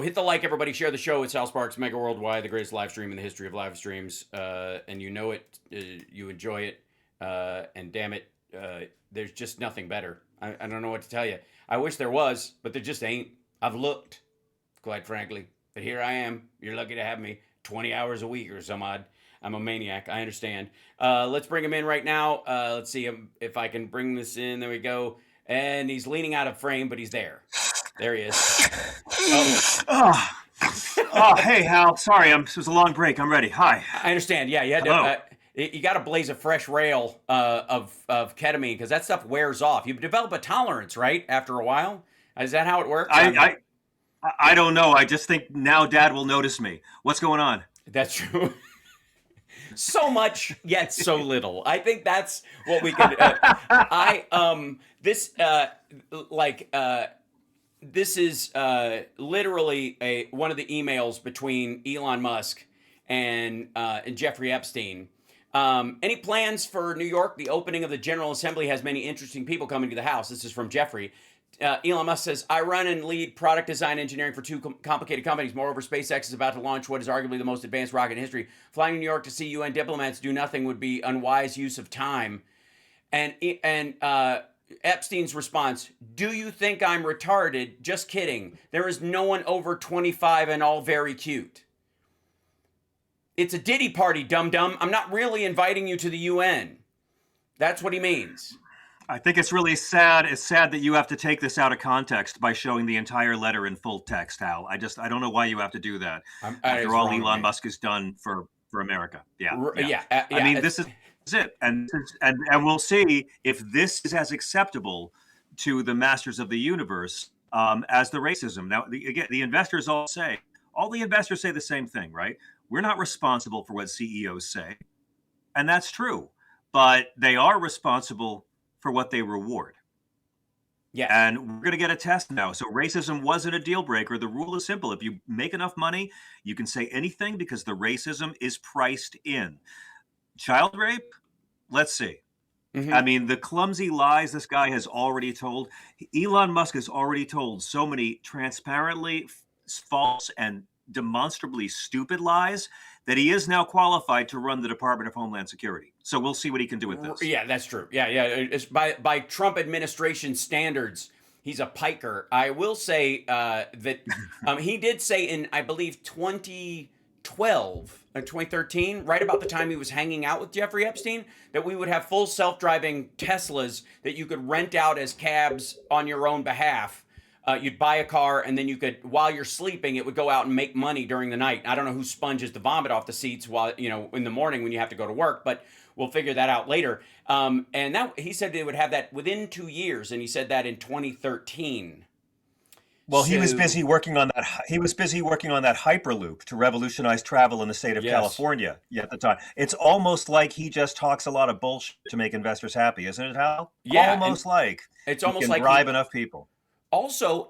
Hit the like, everybody. Share the show. It's Hal Sparks, Mega Worldwide, the greatest live stream in the history of live streams. And you know it, you enjoy it, and damn it, there's just nothing better. I don't know what to tell you. I wish there was, but there just ain't. I've looked, quite frankly, but here I am. You're lucky to have me. 20 hours a week or some odd. I'm a maniac. I understand. Let's bring him in right now. Let's see if I can bring this in. There we go. And he's leaning out of frame, but he's there. There he is. Oh, hey, Hal. Sorry, it was a long break. I'm ready. Hi. I understand. Yeah, you had to. You got to blaze a fresh rail of ketamine because that stuff wears off. You develop a tolerance, right? After a while, is that how it works? I don't know. I just think now Dad will notice me. What's going on? That's true. So much yet so little. I think that's what we could. This is literally one of the emails between Elon Musk and Jeffrey Epstein. Any plans for New York? The opening of the General Assembly has many interesting people coming to the House. This is from Jeffrey. Elon Musk says, I run and lead product design engineering for two complicated companies. Moreover, SpaceX is about to launch what is arguably the most advanced rocket in history. Flying to New York to see UN diplomats do nothing would be unwise use of time. And Epstein's response, do you think I'm retarded? Just kidding. There is no one over 25 and all very cute. It's a Diddy party, dum-dum. I'm not really inviting you to the UN. That's what he means. I think it's really sad. It's sad that you have to take this out of context by showing the entire letter in full text, Hal. I don't know why you have to do that. After all Elon Musk has done for America. Yeah. I mean, this is it. And we'll see if this is as acceptable to the masters of the universe as the racism. Now, again, the investors all the investors say the same thing, right? We're not responsible for what CEOs say. And that's true. But they are responsible for what they reward. Yeah. And we're going to get a test now. So racism wasn't a deal breaker. The rule is simple. If you make enough money, you can say anything because the racism is priced in. Child rape? Let's see. Mm-hmm. I mean, the clumsy lies this guy has already told. Elon Musk has already told so many transparently false and demonstrably stupid lies that he is now qualified to run the Department of Homeland Security. So we'll see what he can do with this. Yeah, that's true. Yeah. It's by Trump administration standards, he's a piker. I will say that he did say in, I believe, 2012 or 2013, right about the time he was hanging out with Jeffrey Epstein, that we would have full self-driving Teslas that you could rent out as cabs on your own behalf. You'd buy a car, and then you could, while you're sleeping, it would go out and make money during the night. I don't know who sponges the vomit off the seats while, in the morning when you have to go to work, but we'll figure that out later. And that he said they would have that within 2 years, and he said that in 2013. Well, he was busy working on that. He was busy working on that Hyperloop to revolutionize travel in the state of California at the time. It's almost like he just talks a lot of bullshit to make investors happy, isn't it, Hal? Yeah, almost like it's almost he like bribe enough people. Also,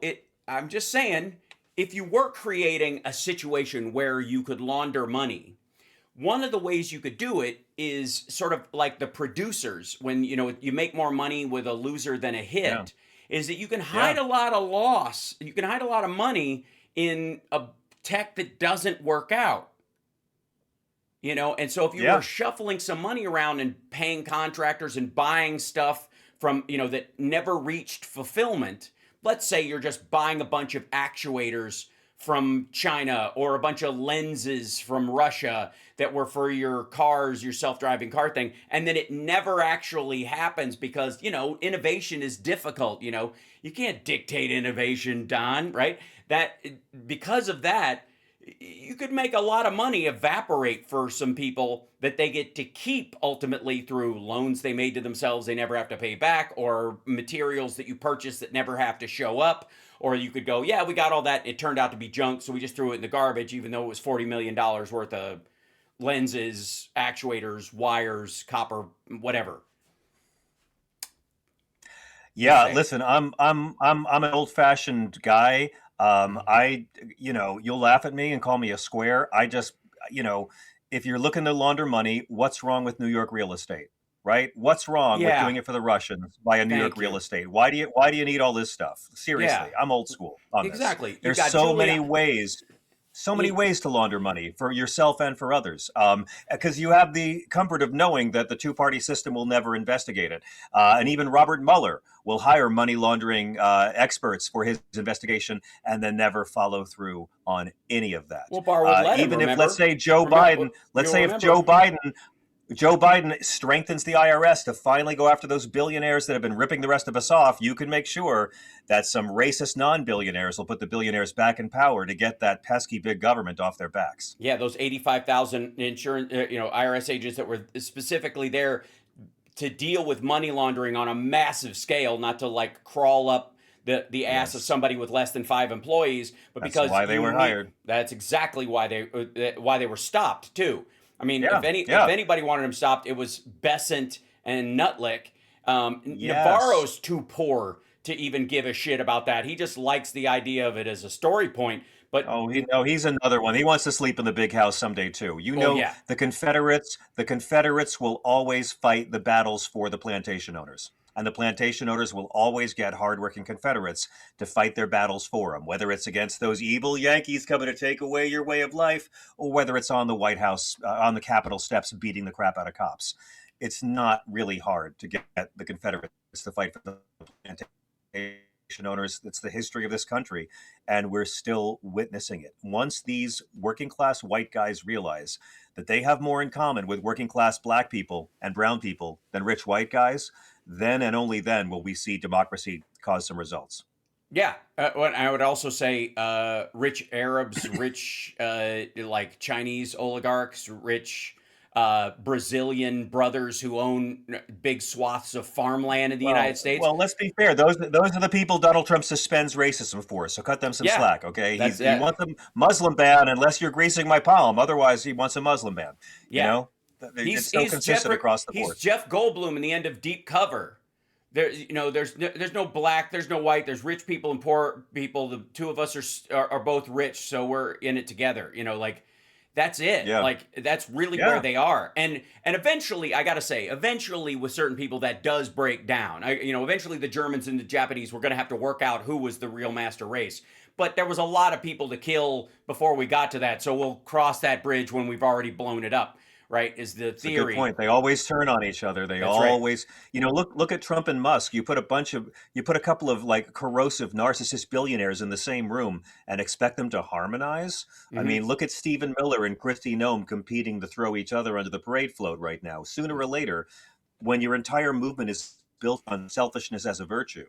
I'm just saying, if you were creating a situation where you could launder money, one of the ways you could do it is sort of like the producers, when you make more money with a loser than a hit, is that you can hide a lot of loss. You can hide a lot of money in a tech that doesn't work out. And so if you were shuffling some money around and paying contractors and buying stuff from, that never reached fulfillment. Let's say you're just buying a bunch of actuators from China or a bunch of lenses from Russia that were for your cars, your self-driving car thing, and then it never actually happens because, innovation is difficult. You can't dictate innovation, Don, right? Because of that, you could make a lot of money evaporate for some people that they get to keep ultimately through loans they made to themselves they never have to pay back, or materials that you purchase that never have to show up. Or you could go, we got all that. It turned out to be junk, so we just threw it in the garbage, even though it was $40 million worth of lenses, actuators, wires, copper, whatever. Yeah, listen, I'm an old-fashioned guy. You'll laugh at me and call me a square. I just, if you're looking to launder money, what's wrong with New York real estate? right? What's wrong with Yeah. doing it for the Russians by a New York Thank real you. estate? Why do you need all this stuff? Yeah. Seriously, I'm old school on this. Exactly. You've There's got so many Julia. ways, You, to launder money for yourself and for others, because you have the comfort of knowing that the two-party system will never investigate it, and even Robert Mueller will hire money laundering experts for his investigation and then never follow through on any of that. well, Barr would let him. Even if, let's Remember? say, Joe Remember? Biden, let's You'll say if remember. Joe Biden strengthens the IRS to finally go after those billionaires that have been ripping the rest of us off, you can make sure that some racist non-billionaires will put the billionaires back in power to get that pesky big government off their backs. Yeah, those 85,000 insurance, IRS agents that were specifically there to deal with money laundering on a massive scale, not to like crawl up the ass of Yes. somebody with less than 5 employees, but That's because why they were hired. That's exactly why they were stopped too. I mean, Yeah, if yeah. anybody wanted him stopped, it was Besant and Nutlick. Yes. Navarro's too poor to even give a shit about that. He just likes the idea of it as a story point. But He's another one. He wants to sleep in the big house someday too. yeah. The Confederates will always fight the battles for the plantation owners. And the plantation owners will always get hardworking Confederates to fight their battles for them, whether it's against those evil Yankees coming to take away your way of life, or whether it's on the White House, on the Capitol steps, beating the crap out of cops. It's not really hard to get the Confederates to fight for the plantation owners. It's the history of this country, and we're still witnessing it. Once these working class white guys realize that they have more in common with working class black people and brown people than rich white guys, then and only then will we see democracy cause some results. Yeah, I would also say rich Arabs, rich like Chinese oligarchs, rich Brazilian brothers who own big swaths of farmland in the United States. Well, let's be fair. Those are the people Donald Trump suspends racism for. So cut them some slack, okay? He wants a Muslim ban unless you're greasing my palm. Otherwise, he wants a Muslim ban. Yeah. It's so consistent across the board. He's Jeff Goldblum in the end of Deep Cover. There's no black, there's no white, there's rich people and poor people. The two of us are both rich, so we're in it together. That's it. Yeah. Like that's really where they are. And eventually, I gotta say, with certain people that does break down. Eventually the Germans and the Japanese were gonna have to work out who was the real master race. But there was a lot of people to kill before we got to that, so we'll cross that bridge when we've already blown it up. Right, is the theory. That's a good point. They always turn on each other. That's always, look at Trump and Musk. You put a couple of like corrosive narcissist billionaires in the same room and expect them to harmonize. Mm-hmm. I mean, look at Stephen Miller and Kristi Noem competing to throw each other under the parade float right now. Sooner or later, when your entire movement is built on selfishness as a virtue,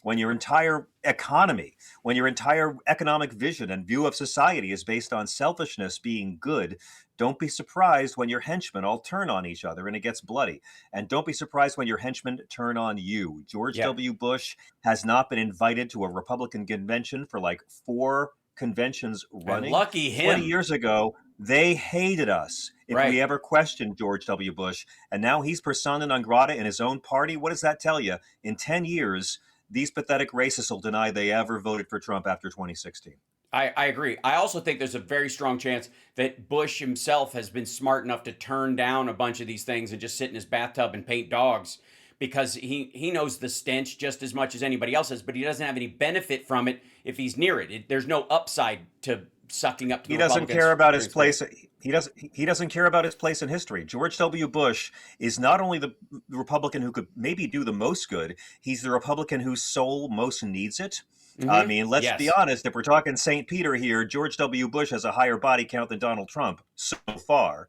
when your entire economy, when your entire economic vision and view of society is based on selfishness being good, don't be surprised when your henchmen all turn on each other and it gets bloody. And don't be surprised when your henchmen turn on you. George W. Bush has not been invited to a Republican convention for like 4 conventions running. And lucky him. 20 years ago, they hated us if we ever questioned George W. Bush. And now he's persona non grata in his own party. What does that tell you? In 10 years, these pathetic racists will deny they ever voted for Trump after 2016. I agree. I also think there's a very strong chance that Bush himself has been smart enough to turn down a bunch of these things and just sit in his bathtub and paint dogs because he knows the stench just as much as anybody else does, but he doesn't have any benefit from it if he's near it. There's no upside to sucking up to the He doesn't care about his place. He doesn't care about his place in history. George W. Bush is not only the Republican who could maybe do the most good, he's the Republican whose soul most needs it. Mm-hmm. I mean, let's be honest. If we're talking St. Peter here, George W. Bush has a higher body count than Donald Trump so far.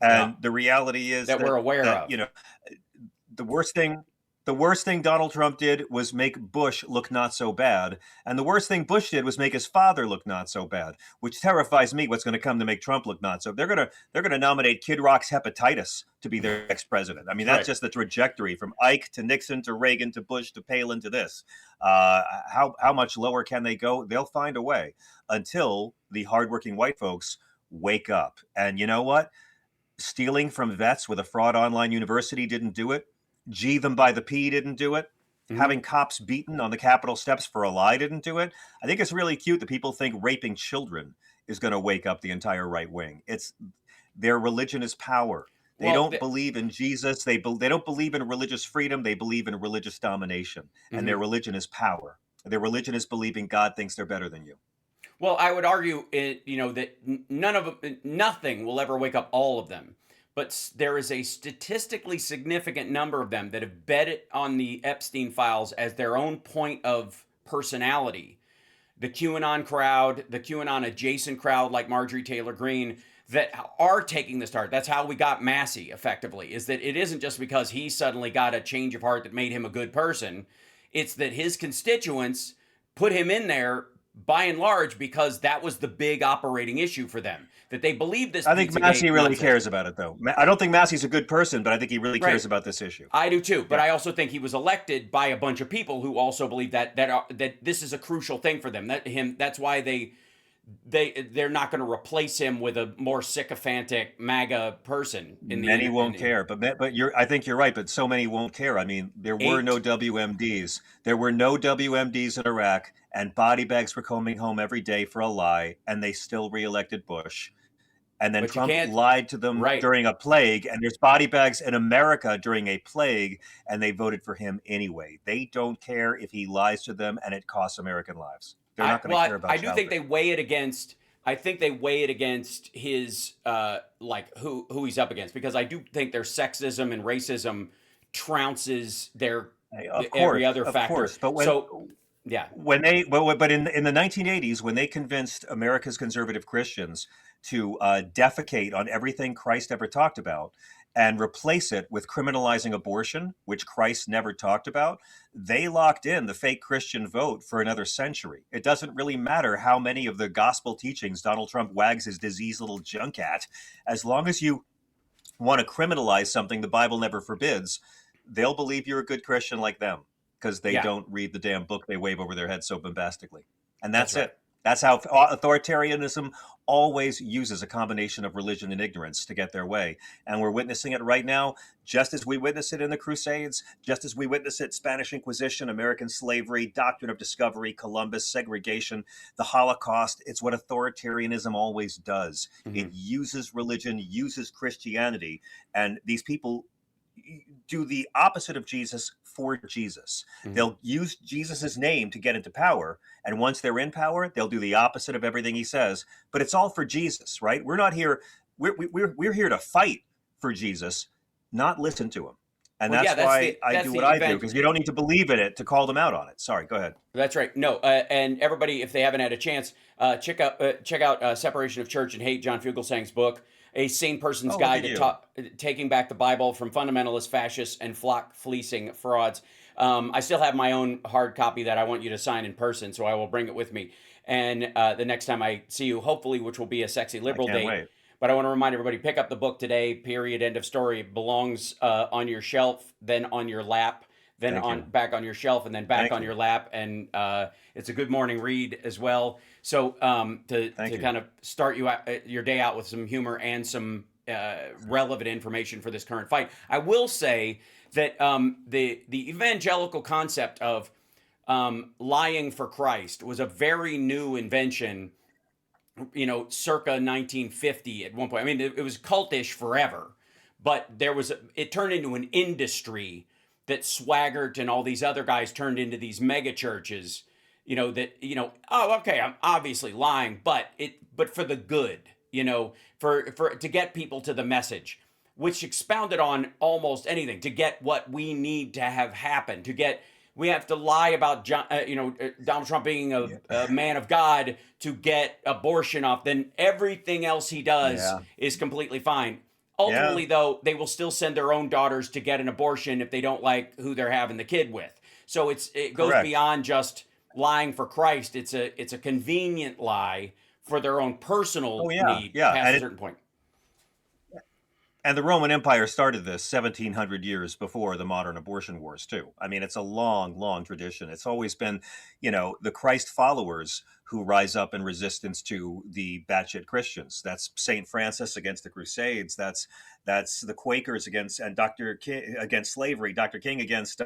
And the reality is that we're aware of. The worst thing Donald Trump did was make Bush look not so bad. And the worst thing Bush did was make his father look not so bad, which terrifies me what's going to come to make Trump look not so. They're going to nominate Kid Rock's hepatitis to be their next president. I mean, that's just the trajectory from Ike to Nixon to Reagan to Bush to Palin to this. How much lower can they go? They'll find a way until the hardworking white folks wake up. And you know what? Stealing from vets with a fraud online university didn't do it. G them by the P didn't do it. Mm-hmm. Having cops beaten on the Capitol steps for a lie didn't do it. I think it's really cute that people think raping children is going to wake up the entire right wing. It's their religion is power. They don't believe in Jesus. They don't believe in religious freedom. They believe in religious domination, and their religion is power. Their religion is believing God thinks they're better than you. Well, I would argue, that nothing will ever wake up all of them, but there is a statistically significant number of them that have bet on the Epstein files as their own point of personality. The QAnon crowd, the QAnon adjacent crowd like Marjorie Taylor Greene, that are taking this to heart. That's how we got Massey, effectively, is that it isn't just because he suddenly got a change of heart that made him a good person. It's that his constituents put him in there by and large because that was the big operating issue for them, that they believe this. I think Massey really cares about it, though. I don't think Massey's a good person, but I think he really cares about this issue. I do too, but I also think he was elected by a bunch of people who also believe that this is a crucial thing for them. That's why they're not going to replace him with a more sycophantic MAGA person. Many won't care, but I think you're right. But so many won't care. I mean, there were no WMDs. There were no WMDs in Iraq, and body bags were coming home every day for a lie, and they still reelected Bush. And then Trump lied to them during a plague, and there's body bags in America during a plague, and they voted for him anyway. They don't care if he lies to them and it costs American lives. They're not going to care about. I do think they weigh it against. I think they weigh it against his who he's up against, because I do think their sexism and racism trounces every other factor. Of course, but but in the 1980s, when they convinced America's conservative Christians to defecate on everything Christ ever talked about and replace it with criminalizing abortion, which Christ never talked about, they locked in the fake Christian vote for another century. It doesn't really matter how many of the gospel teachings Donald Trump wags his diseased little junk at. As long as you want to criminalize something the Bible never forbids, they'll believe you're a good Christian like them, because they don't read the damn book they wave over their head so bombastically. And that's it. That's how authoritarianism always uses a combination of religion and ignorance to get their way. And we're witnessing it right now, just as we witnessed it in the Crusades, just as we witnessed it Spanish Inquisition, American slavery, doctrine of discovery, Columbus, segregation, the Holocaust. It's what authoritarianism always does. It uses religion, uses Christianity, and these people do the opposite of Jesus for Jesus. They'll use Jesus's name to get into power, and once they're in power, they'll do the opposite of everything he says. But it's all for Jesus, right? We're not here. We're here to fight for Jesus, not listen to him. And that's why I do what I do, because you don't need to believe in it to call them out on it. Sorry, go ahead. That's right. No, and everybody, if they haven't had a chance, check out Separation of Church and Hate, John Fugelsang's book. A Sane Person's Guide to Taking Back the Bible from Fundamentalist Fascists and Flock Fleecing Frauds. I still have my own hard copy that I want you to sign in person, so I will bring it with me. And the next time I see you, hopefully, which will be a sexy liberal date. Wait. But I want to remind everybody, pick up the book today, period, end of story. It belongs on your shelf, then on your lap, then back on your shelf, and then back on your lap. And it's a good morning read as well. So to kind of start your day out with some humor and some relevant information for this current fight. I will say that the evangelical concept of lying for Christ was a very new invention, circa 1950 at one point. I mean, it was cultish forever, but it turned into an industry that Swaggart and all these other guys turned into these mega churches. I'm obviously lying, but for the good, to get people to the message, which expounded on almost anything, to get what we need to have happen, we have to lie about Donald Trump being a man of God to get abortion off. Then everything else he does is completely fine. Ultimately, though, they will still send their own daughters to get an abortion if they don't like who they're having the kid with. So it goes beyond just lying for Christ. It's a convenient lie for their own personal need past a certain point. And the Roman Empire started this 1700 years before the modern abortion wars, too. I mean, it's a long, long tradition. It's always been, the Christ followers who rise up in resistance to the batshit Christians. That's St. Francis against the Crusades. That's the Quakers against slavery. Dr. King against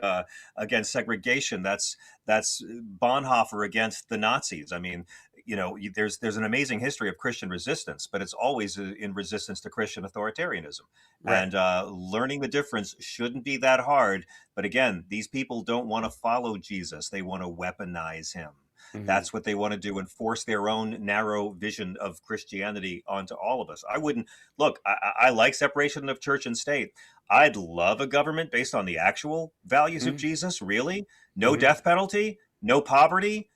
segregation. That's Bonhoeffer against the Nazis. I mean, there's an amazing history of Christian resistance, but it's always in resistance to Christian authoritarianism. Right. And learning the difference shouldn't be that hard. But again, these people don't want to follow Jesus. They want to weaponize him. Mhm. That's what they want to do, and force their own narrow vision of Christianity onto all of us. I wouldn't look, I like separation of church and state. I'd love a government based on the actual values of Mhm. Jesus, really. No Mhm. death penalty, no poverty,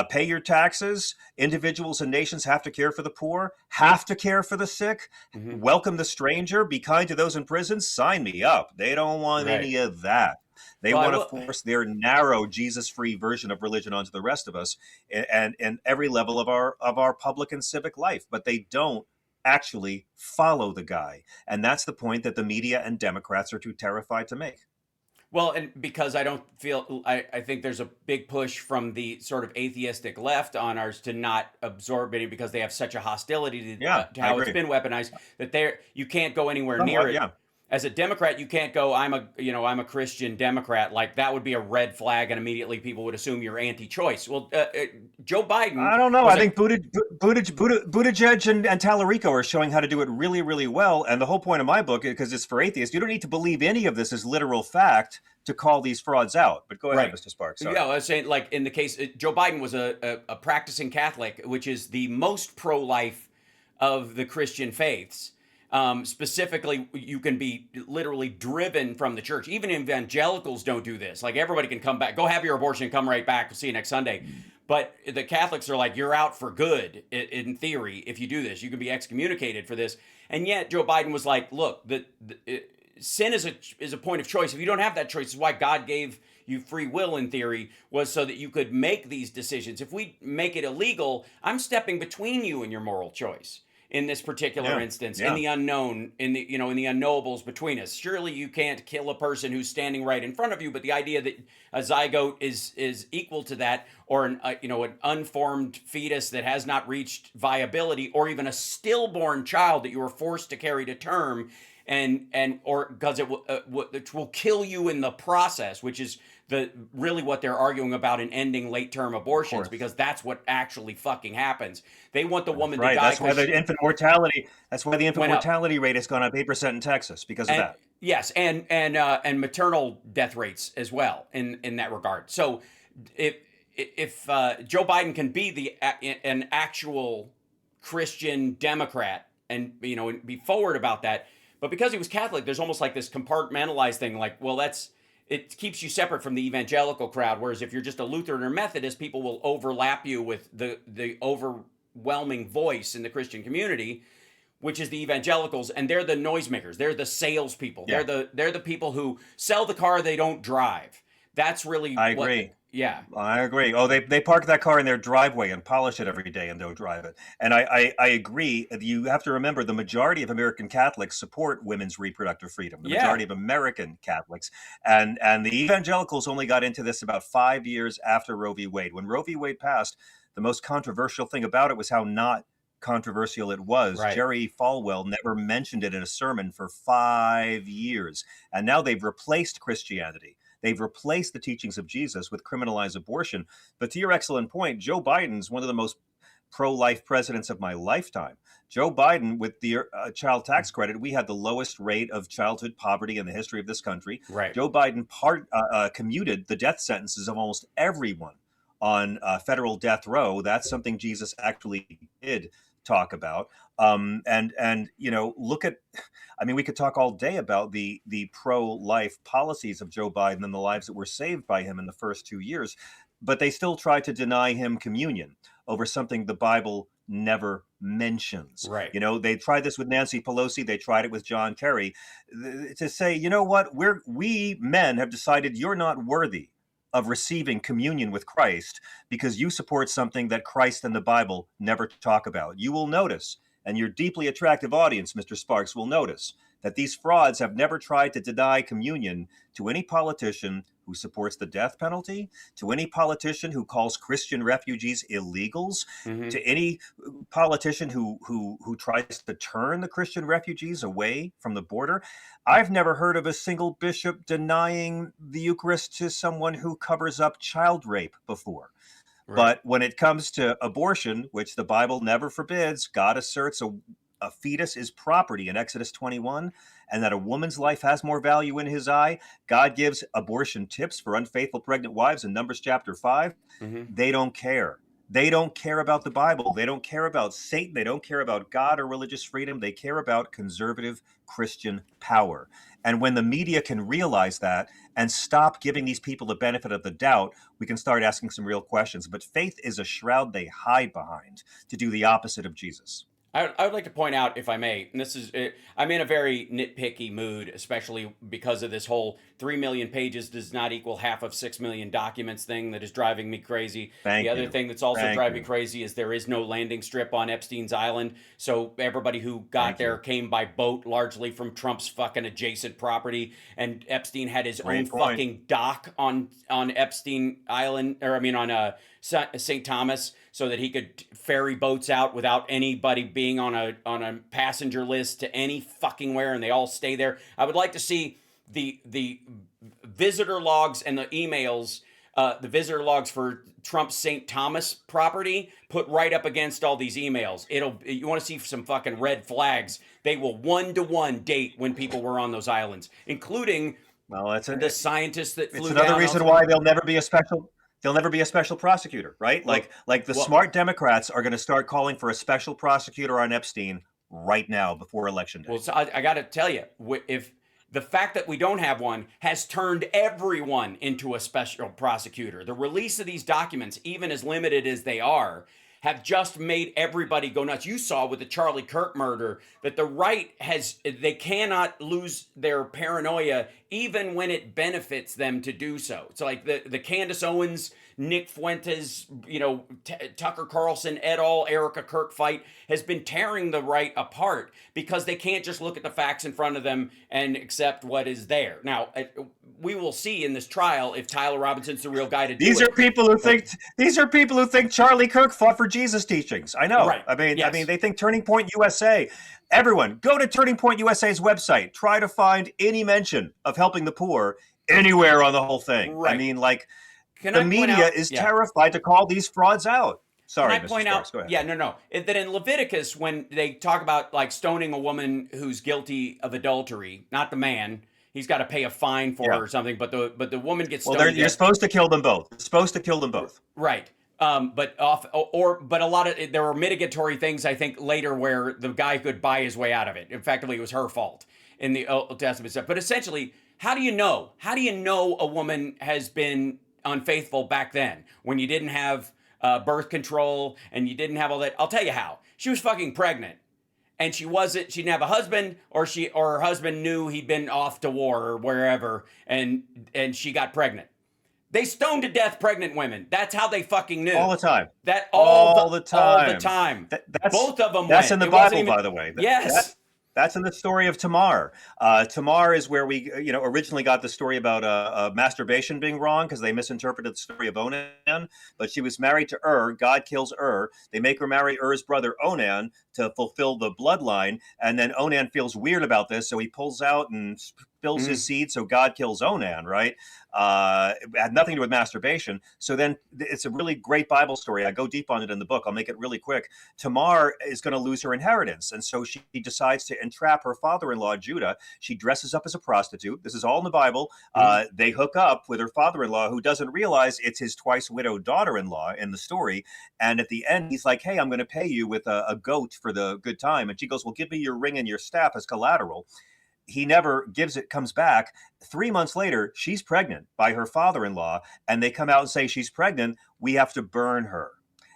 pay your taxes. Individuals and nations have to care for the poor, have to care for the sick, Mhm. welcome the stranger, be kind to those in prison. Sign me up. They don't want Right. any of that. They Well, I want to will. force their narrow Jesus-free version of religion onto the rest of us, and every level of our public and civic life. But they don't actually follow the guy, and that's the point that the media and Democrats are too terrified to make. Well, and because I don't feel, I think there's a big push from the sort of atheistic left on ours to not absorb it because they have such a hostility Yeah, to I how it's agree. been weaponized that you can't go anywhere near Somewhat, it. yeah. As a Democrat, you can't go, I'm a Christian Democrat. Like that would be a red flag, and immediately people would assume you're anti-choice. Well, Joe Biden I don't know. was I a think Buttigieg and Tallarico are showing how to do it really, really well. And the whole point of my book, because it's for atheists, you don't need to believe any of this as literal fact to call these frauds out. But go ahead, right. Mr. Sparks. Sorry. Yeah, I was saying, like in the case, Joe Biden was a practicing Catholic, which is the most pro-life of the Christian faiths. Specifically, you can be literally driven from the church. Even evangelicals don't do this. Like everybody can come back, go have your abortion, come right back. We'll see you next Sunday. But the Catholics are like, you're out for good in theory if you do this. You can be excommunicated for this. And yet Joe Biden was like, look, sin is a point of choice. If you don't have that choice, this is why God gave you free will in theory, was so that you could make these decisions. If we make it illegal, I'm stepping between you and your moral choice. In this particular instance, in the unknown, in the unknowables between us. Surely you can't kill a person who's standing right in front of you, but the idea that a zygote is equal to that, or an unformed fetus that has not reached viability, or even a stillborn child that you were forced to carry to term, or because it will kill you in the process, which is really what they're arguing about in ending late term abortions, because that's what actually fucking happens. They want the woman to die. That's why the infant mortality. That's why the infant went up. mortality rate has gone up 8% in Texas because of that. Yes, and maternal death rates as well in that regard. So if Joe Biden can be an actual Christian Democrat and be forward about that, but because he was Catholic, there's almost like this compartmentalized thing. Like, well, it keeps you separate from the evangelical crowd. Whereas if you're just a Lutheran or Methodist, people will overlap you with the overwhelming voice in the Christian community, which is the evangelicals, and they're the noisemakers. They're the salespeople. Yeah. They're the people who sell the car they don't drive. That's really I agree. Yeah, I agree. Oh, they park that car in their driveway and polish it every day and don't drive it. And I agree. You have to remember the majority of American Catholics support women's reproductive freedom. The majority of American Catholics. And the evangelicals only got into this about 5 years after Roe v. Wade. When Roe v. Wade passed, the most controversial thing about it was how not controversial it was. Right. Jerry Falwell never mentioned it in a sermon for 5 years. And now they've replaced Christianity. They've replaced the teachings of Jesus with criminalized abortion. But to your excellent point, Joe Biden's one of the most pro-life presidents of my lifetime. Joe Biden, with the child tax credit, we had the lowest rate of childhood poverty in the history of this country. Right. Joe Biden commuted the death sentences of almost everyone on federal death row. That's something Jesus actually did talk about. And look at, I mean, we could talk all day about the pro-life policies of Joe Biden and the lives that were saved by him in the first 2 years, but they still tried to deny him communion over something the Bible never mentions. Right. They tried this with Nancy Pelosi. They tried it with John Kerry to say, you know what, we men have decided you're not worthy of receiving communion with Christ because you support something that Christ and the Bible never talk about. You will notice, and your deeply attractive audience, Mr. Sparks, will notice that these frauds have never tried to deny communion to any politician who supports the death penalty, to any politician who calls Christian refugees illegals, to any politician who tries to turn the Christian refugees away from the border. I've never heard of a single bishop denying the Eucharist to someone who covers up child rape before. Right. But when it comes to abortion, which the Bible never forbids, God asserts a fetus is property in Exodus 21, and that a woman's life has more value in his eye. God gives abortion tips for unfaithful pregnant wives in Numbers chapter 5. Mm-hmm. They don't care. They don't care about the Bible. They don't care about Satan. They don't care about God or religious freedom. They care about conservative Christian power. And when the media can realize that and stop giving these people the benefit of the doubt, we can start asking some real questions. But faith is a shroud they hide behind to do the opposite of Jesus. I would like to point out, if I may, and this is, I'm in a very nitpicky mood, especially because of this whole 3 million pages does not equal half of 6 million documents thing that is driving me crazy. The other thing that's also driving me crazy is there is no landing strip on Epstein's Island. So everybody who got there came by boat, largely from Trump's fucking adjacent property. And Epstein had his own fucking dock on Epstein Island, or I mean on St. Thomas, so that he could ferry boats out without anybody being on a passenger list to any fucking where, and they all stay there. I would like to see the visitor logs and the emails, the visitor logs for Trump's St. Thomas property put right up against all these emails. You want to see some fucking red flags. They will 1-to-1 date when people were on those islands, including the scientists that flew down. It's another reason why there'll never be a special prosecutor, right? Like the smart Democrats are going to start calling for a special prosecutor on Epstein right now before Election Day. Well, so I got to tell you, if the fact that we don't have one has turned everyone into a special prosecutor. The release of these documents, even as limited as they are, have just made everybody go nuts. You saw with the Charlie Kirk murder that the right they cannot lose their paranoia even when it benefits them to do so. It's like the Candace Owens, Nick Fuentes, Tucker Carlson et al., Erica Kirk fight has been tearing the right apart because they can't just look at the facts in front of them and accept what is there. Now, we will see in this trial if Tyler Robinson's the real guy to do it. These are people who think Charlie Kirk fought for Jesus teachings. I know. Right. I mean, they think Turning Point USA. Everyone, go to Turning Point USA's website. Try to find any mention of helping the poor anywhere on the whole thing. Right. I mean, like, the media is terrified to call these frauds out. Sorry, Can I point out? Go ahead. Yeah, no. That in Leviticus, when they talk about like stoning a woman who's guilty of adultery, not the man, he's got to pay a fine for her or something. But the woman gets stoned. Well, you're supposed to kill them both. Right. But a lot of there were mitigatory things, I think, later where the guy could buy his way out of it. Effectively, it was her fault in the Old Testament stuff. But essentially, how do you know? How do you know a woman has been unfaithful back then when you didn't have birth control and you didn't have all that? I'll tell you how. She was fucking pregnant, and she didn't have a husband, or her husband knew he'd been off to war or wherever, and she got pregnant. They stoned to death pregnant women. That's how they fucking knew. All the time. All the time. Both of them. That's in the Bible, by the way. Yes. That's in the story of Tamar. Tamar is where we, originally got the story about masturbation being wrong because they misinterpreted the story of Onan. But she was married to God kills They make her marry Ur's brother Onan to fulfill the bloodline. And then Onan feels weird about this, so he pulls out and spills his seed. So God kills Onan, right? It had nothing to do with masturbation. So then it's a really great Bible story. I go deep on it in the book. I'll make it really quick. Tamar is going to lose her inheritance. And so she decides to entrap her father-in-law, Judah. She dresses up as a prostitute. This is all in the Bible. They hook up with her father-in-law, who doesn't realize it's his twice-widowed daughter-in-law in the story. And at the end, he's like, hey, I'm going to pay you with a goat for the good time. And she goes, well, give me your ring and your staff as collateral. He never gives it, comes back. 3 months later, she's pregnant by her father-in-law, and they come out and say she's pregnant. We have to burn her.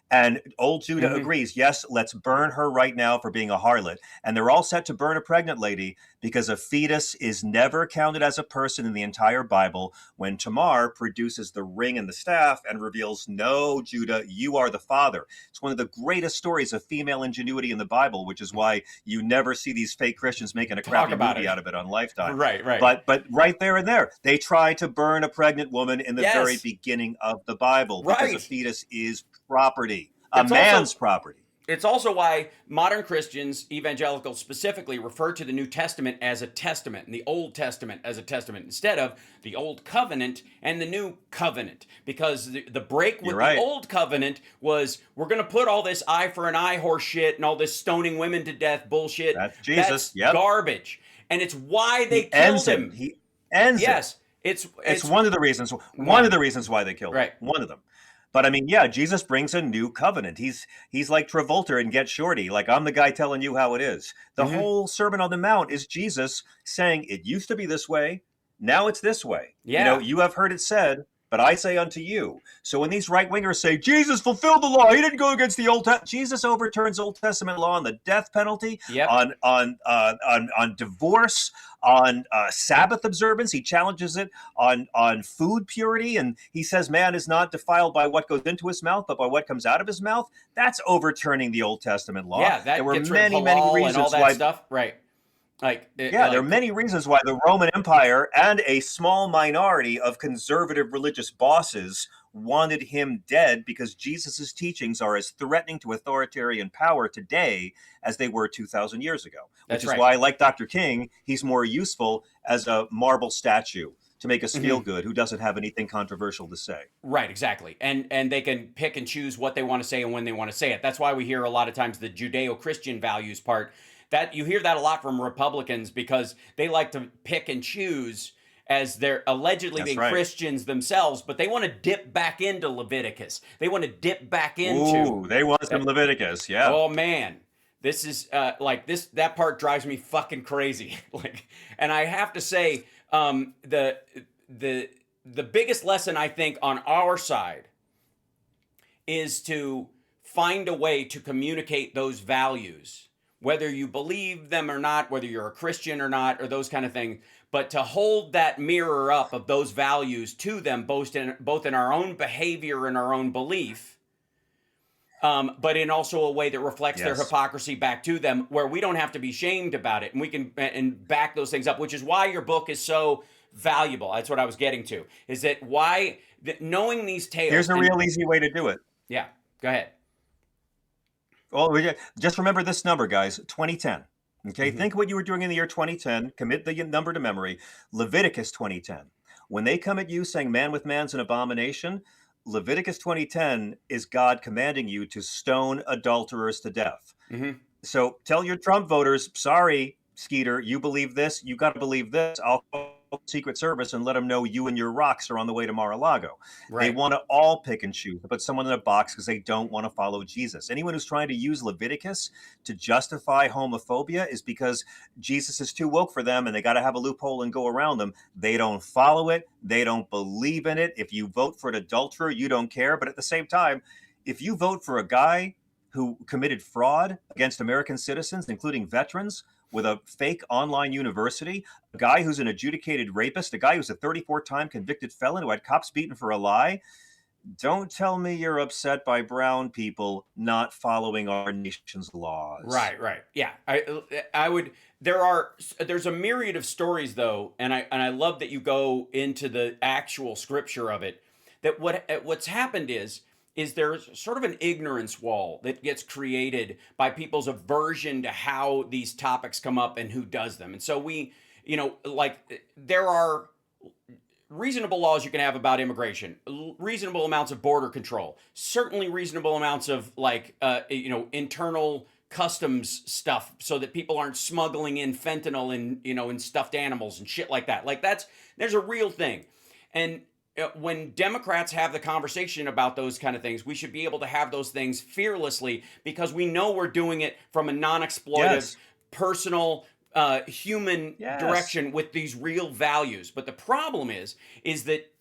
And old Judah agrees, yes, let's burn her right now for being a harlot. And they're all set to burn a pregnant lady because a fetus is never counted as a person in the entire Bible when Tamar produces the ring and the staff and reveals, no, Judah, you are the father. It's one of the greatest stories of female ingenuity in the Bible, which is why you never see these fake Christians making a crappy movie out of it on Lifetime. Right. But right there and there, they try to burn a pregnant woman in the very beginning of the Bible because a fetus is property, a man's property. It's also why modern Christians, evangelicals specifically, refer to the New Testament as a testament and the Old Testament as a testament instead of the Old Covenant and the New Covenant. Because the break with the Old Covenant was, we're going to put all this eye for an eye horse shit and all this stoning women to death bullshit. That's Jesus. That's garbage. And it's why they killed him. He ends yes, it. It's one of the reasons. One of the reasons why they killed him. One of them. But I mean, yeah, Jesus brings a new covenant. He's like Travolta in Get Shorty. Like, I'm the guy telling you how it is. The whole Sermon on the Mount is Jesus saying, it used to be this way. Now it's this way. Yeah. You know, you have heard it said, but I say unto you. So when these right-wingers say, Jesus fulfilled the law, he didn't go against the Old Testament. Jesus overturns Old Testament law on the death penalty, on divorce, on Sabbath observance. He challenges it on food purity. And he says man is not defiled by what goes into his mouth, but by what comes out of his mouth. That's overturning the Old Testament law. Yeah, that there were gets many, rid of many halal reasons and all that why stuff. Right. There are many reasons why the Roman Empire and a small minority of conservative religious bosses wanted him dead, because Jesus's teachings are as threatening to authoritarian power today as they were 2,000 years ago. Which is why, like Dr. King, he's more useful as a marble statue to make us feel good, who doesn't have anything controversial to say. Right, exactly. And they can pick and choose what they want to say and when they want to say it. That's why we hear a lot of times the Judeo-Christian values part. That you hear that a lot from Republicans, because they like to pick and choose as they're allegedly being Christians themselves, but they want to dip back into Leviticus. They want to dip back into. Ooh, they want some Leviticus, yeah. Oh man, this is that part drives me fucking crazy. And I have to say, the biggest lesson I think on our side is to find a way to communicate those values, whether you believe them or not, whether you're a Christian or not, or those kind of things, but to hold that mirror up of those values to them, both in our own behavior and our own belief, but in also a way that reflects their hypocrisy back to them, where we don't have to be shamed about it, and we can and back those things up, which is why your book is so valuable. That's what I was getting to, is that knowing these tales. Here's a real easy way to do it. Yeah, go ahead. Well, just remember this number, guys, 2010. Okay, think what you were doing in the year 2010. Commit the number to memory. Leviticus 2010. When they come at you saying man with man's an abomination, Leviticus 2010 is God commanding you to stone adulterers to death. So tell your Trump voters, sorry, Skeeter, you believe this, you got to believe this. I'll call the Secret Service and let them know you and your rocks are on the way to Mar-a-Lago. They want to all pick and choose, put someone in a box because they don't want to follow Jesus. Anyone who's trying to use Leviticus to justify homophobia is because Jesus is too woke for them and they got to have a loophole and go around them. They don't follow it. They don't believe in it. If you vote for an adulterer, you don't care. But at the same time, if you vote for a guy who committed fraud against American citizens, including veterans, with a fake online university, a guy who's an adjudicated rapist, a guy who's a 34-time convicted felon who had cops beaten for a lie, don't tell me you're upset by brown people not following our nation's laws. Right. Yeah, I would. There's a myriad of stories though, and I love that you go into the actual scripture of it. That what's happened is there's sort of an ignorance wall that gets created by people's aversion to how these topics come up and who does them. And so there are reasonable laws you can have about immigration, reasonable amounts of border control, certainly reasonable amounts of internal customs stuff so that people aren't smuggling in fentanyl and, in stuffed animals and shit like that. There's a real thing. And when Democrats have the conversation about those kind of things, we should be able to have those things fearlessly, because we know we're doing it from a non-exploitive, personal, human direction with these real values. But the problem is that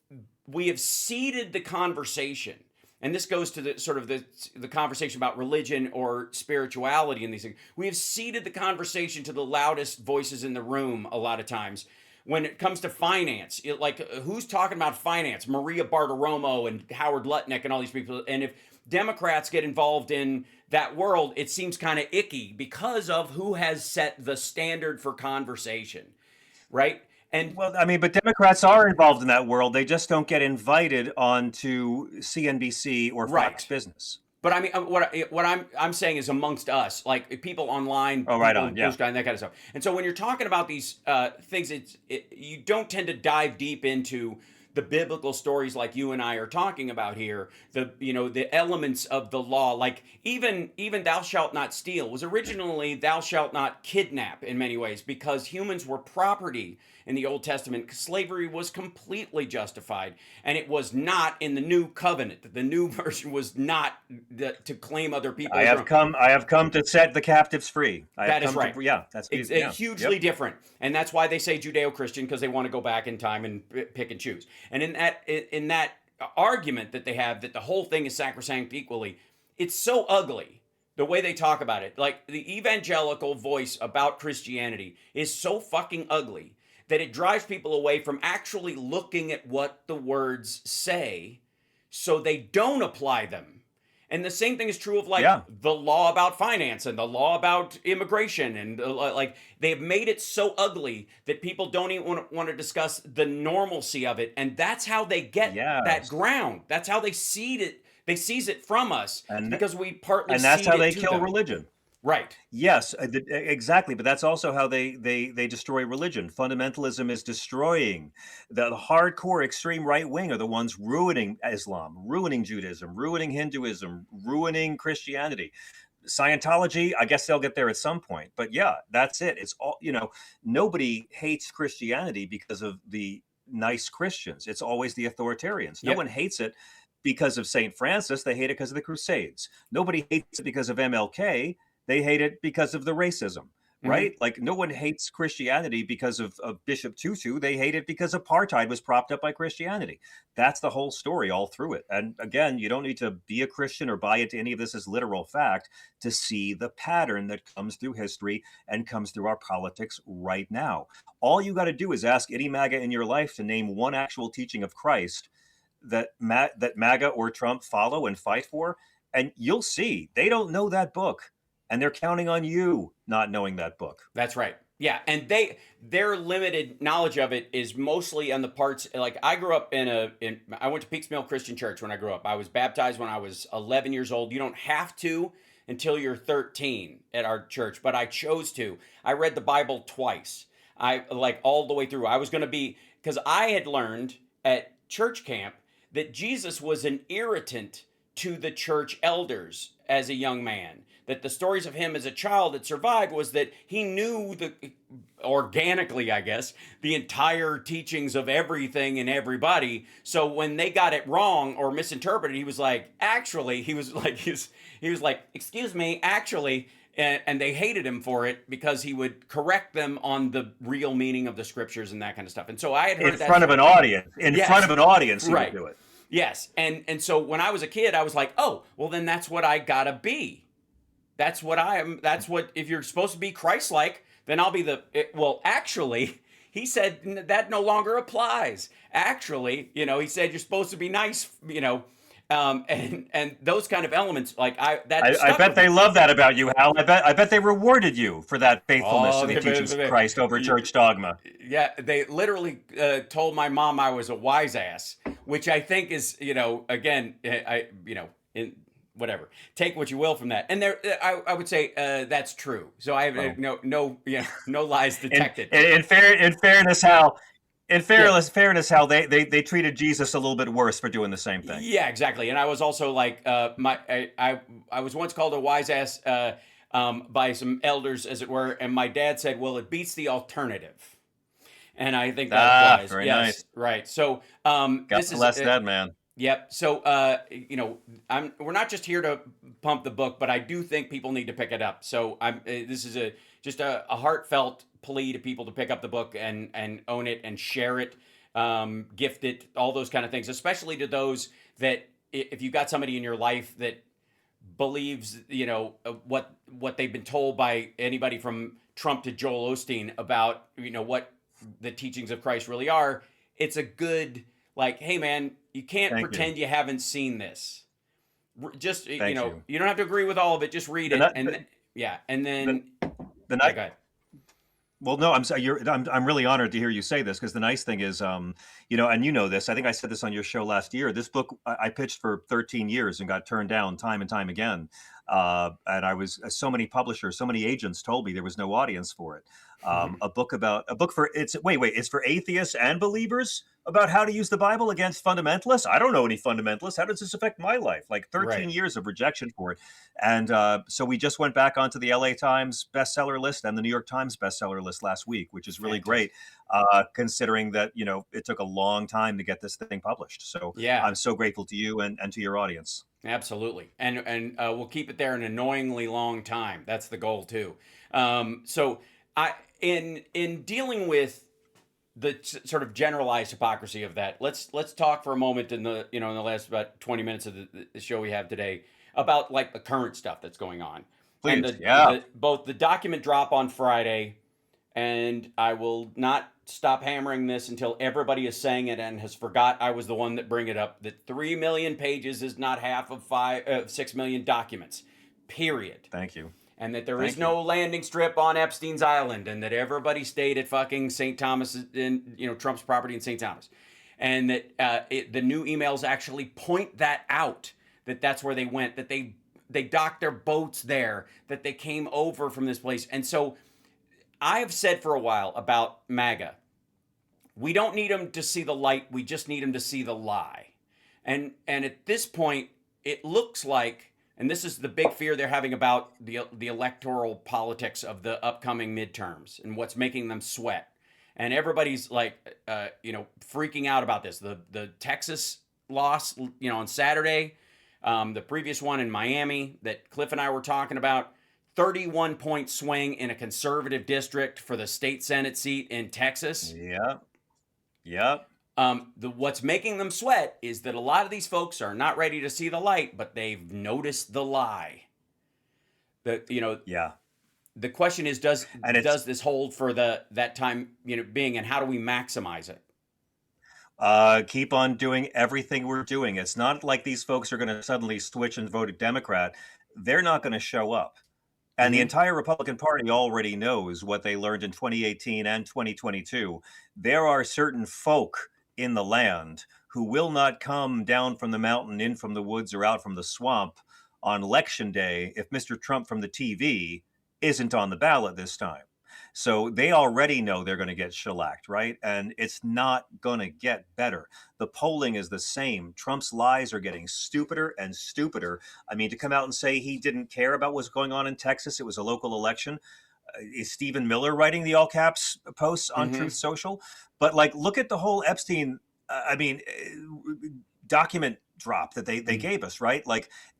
we have seeded the conversation, and this goes to the sort of the conversation about religion or spirituality and these things. We have seeded the conversation to the loudest voices in the room a lot of times. When it comes to finance, who's talking about finance? Maria Bartiromo and Howard Lutnick and all these people. And if Democrats get involved in that world, it seems kind of icky because of who has set the standard for conversation, right? And but Democrats are involved in that world. They just don't get invited onto CNBC or Fox Business. But I mean, what I'm saying is amongst us, like people online, Oh, right people on. in Yeah. Blue Sky and that kind of stuff. And so when you're talking about these things, you don't tend to dive deep into the biblical stories like you and I are talking about here. The elements of the law, like even thou shalt not steal, was originally thou shalt not kidnap in many ways, because humans were property in the Old Testament. Slavery was completely justified, and it was not in the New Covenant. The new version was not to claim other people as your own. I have come to set the captives free. I have That is come to, right. yeah, that's, It's yeah. hugely Yep. different, and that's why they say Judeo-Christian, because they want to go back in time and pick and choose. And in that argument that they have, that the whole thing is sacrosanct equally, it's so ugly the way they talk about it. Like, the evangelical voice about Christianity is so fucking ugly that it drives people away from actually looking at what the words say, so they don't apply them. And the same thing is true of like Yeah. the law about finance and the law about immigration, and like they've made it so ugly that people don't even want to discuss the normalcy of it. And that's how they get that Yes. ground. That's how they seed it. They seize it from us, And because we partly and that's seed how it they to kill them. religion. Right. Yes, exactly. But that's also how they destroy religion. Fundamentalism is destroying the hardcore extreme right wing are the ones ruining Islam, ruining Judaism, ruining Hinduism, ruining Christianity. Scientology, I guess they'll get there at some point. But yeah, that's it. It's all, nobody hates Christianity because of the nice Christians. It's always the authoritarians. No Yep. one hates it because of St. Francis. They hate it because of the Crusades. Nobody hates it because of MLK. They hate it because of the racism, right? Mm-hmm. Like, no one hates Christianity because of Bishop Tutu. They hate it because apartheid was propped up by Christianity. That's the whole story all through it. And again, you don't need to be a Christian or buy into any of this as literal fact to see the pattern that comes through history and comes through our politics right now. All you got to do is ask any MAGA in your life to name one actual teaching of Christ that MAGA or Trump follow and fight for, and you'll see they don't know that book. And they're counting on you not knowing that book. That's right. Yeah, and their limited knowledge of it is mostly on the parts, like I grew up I went to Peaks Mill Christian Church when I grew up. I was baptized when I was 11 years old. You don't have to until you're 13 at our church, but I chose to. I read the Bible twice. I like all the way through. I was going to be, because I had learned at church camp that Jesus was an irritant to the church elders as a young man. That the stories of him as a child that survived was that he knew organically, I guess, the entire teachings of everything and everybody. So when they got it wrong or misinterpreted, he was like, excuse me, actually, and they hated him for it because he would correct them on the real meaning of the scriptures and that kind of stuff. And so I had heard in front of an audience. He would do it. Yes, and so when I was a kid, I was like, oh, well then that's what I gotta be. That's what I am. That's what, if you're supposed to be Christ-like, then I'll be well, actually, he said that no longer applies. Actually, he said you're supposed to be nice, and those kind of elements, like I bet they love that about you, Hal. I bet they rewarded you for that faithfulness to the teachings of Christ over church dogma. Yeah, they literally told my mom I was a wise ass, which I think is, again, whatever. Take what you will from that, and I would say that's true. So I have no lies detected. In fairness, Hal. Hal, they treated Jesus a little bit worse for doing the same thing. Yeah, exactly. And I was also like, I was once called a wise ass by some elders, as it were, and my dad said, "Well, it beats the alternative," and I think that applies. Very yes, nice. Right. So God bless that man. Yep. So, we're not just here to pump the book, but I do think people need to pick it up. So this is just a heartfelt plea to people to pick up the book and own it and share it, gift it, all those kind of things, especially to those that, if you've got somebody in your life that believes, what they've been told by anybody from Trump to Joel Osteen about, what the teachings of Christ really are, it's a good, like, hey man, you can't pretend you haven't seen this. Just, you don't have to agree with all of it. Just read it. And then the night, go ahead. Well, no, I'm sorry. I'm really honored to hear you say this because the nice thing is, and you know this. I think I said this on your show last year. This book I pitched for 13 years and got turned down time and time again. And I was so many publishers, so many agents told me there was no audience for it. A book for it's for atheists and believers about how to use the Bible against fundamentalists. I don't know any fundamentalists. How does this affect my life? Like 13 Right. years of rejection for it. And so we just went back onto the LA Times bestseller list and the New York Times bestseller list last week, which is really great, considering that, it took a long time to get this thing published. So Yeah. I'm so grateful to you and to your audience. Absolutely, and we'll keep it there an annoyingly long time. That's the goal too. So I in dealing with the sort of generalized hypocrisy of that, let's talk for a moment in the in the last about 20 minutes of the show we have today about like the current stuff that's going on, and Please. Yeah. both the document drop on Friday, and I will not stop hammering this until everybody is saying it and has forgot I was the one that bring it up, that 3 million pages is not half of 6 million documents, period. Thank you. And that there is Thank no landing strip on Epstein's Island, and that everybody stayed at fucking St. Thomas, in Trump's property in St. Thomas, and that the new emails actually point that out, that that's where they went, that they docked their boats there, that they came over from this place. And so I have said for a while about MAGA, we don't need them to see the light, we just need them to see the lie. And at this point, it looks like, and this is the big fear they're having about the electoral politics of the upcoming midterms and what's making them sweat. And everybody's like, freaking out about this. The Texas loss, on Saturday, the previous one in Miami that Cliff and I were talking about, 31-point swing in a conservative district for the state Senate seat in Texas. Yeah. Yeah. What's making them sweat is that a lot of these folks are not ready to see the light, but they've noticed the lie. Yeah. The question is, does this hold for that time being, and how do we maximize it? Keep on doing everything we're doing. It's not like these folks are going to suddenly switch and vote a Democrat. They're not going to show up. And the entire Republican Party already knows what they learned in 2018 and 2022. There are certain folk in the land who will not come down from the mountain, in from the woods, or out from the swamp on election day if Mr. Trump from the TV isn't on the ballot this time. So they already know they're going to get shellacked, right? And it's not going to get better. The polling is the same. Trump's lies are getting stupider and stupider. I mean, to come out and say he didn't care about what's going on in Texas, it was a local election. Is Stephen Miller writing the all caps posts on Truth Social? But look at the whole Epstein, document drop that they gave us, right?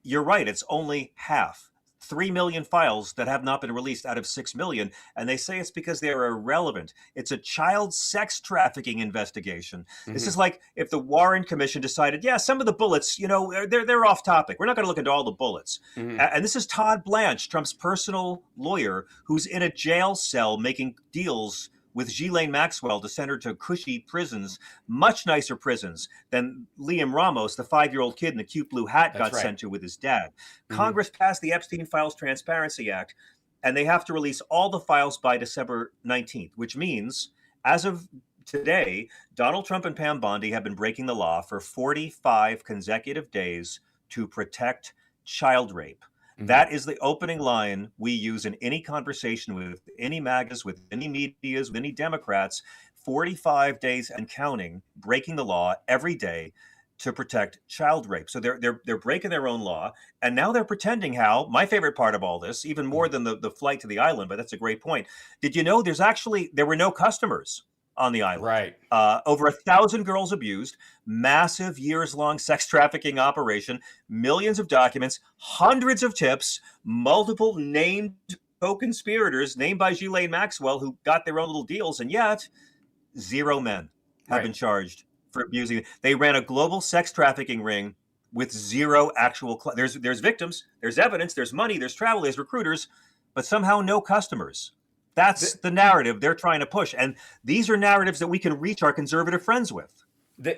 You're right. It's only half. 3 million files that have not been released out of 6 million. And they say it's because they're irrelevant. It's a child sex trafficking investigation. This is like if the Warren Commission decided, yeah, some of the bullets, they're off topic. We're not going to look into all the bullets. And this is Todd Blanche, Trump's personal lawyer, who's in a jail cell making deals with Ghislaine Maxwell to send her to cushy prisons, much nicer prisons than Liam Ramos, the 5-year-old kid in the cute blue hat, got sent to with his dad. Congress passed the Epstein Files Transparency Act, and they have to release all the files by December 19th, which means, as of today, Donald Trump and Pam Bondi have been breaking the law for 45 consecutive days to protect child rape. That is the opening line we use in any conversation with any MAGAs, with any medias, with any Democrats. 45 days and counting, breaking the law every day to protect child rape. So they're breaking their own law, and now they're pretending, Hal, my favorite part of all this, even more than the flight to the island, but that's a great point. Did you know there were no customers on the island? Right. Over 1,000 girls abused, massive years-long sex trafficking operation, millions of documents, hundreds of tips, multiple named co-conspirators named by Ghislaine Maxwell who got their own little deals, and yet 0 men have been charged for abusing. They ran a global sex trafficking ring with 0 actual. There's victims, there's evidence, there's money, there's travel, there's recruiters, but somehow no customers. That's the narrative they're trying to push. And these are narratives that we can reach our conservative friends with.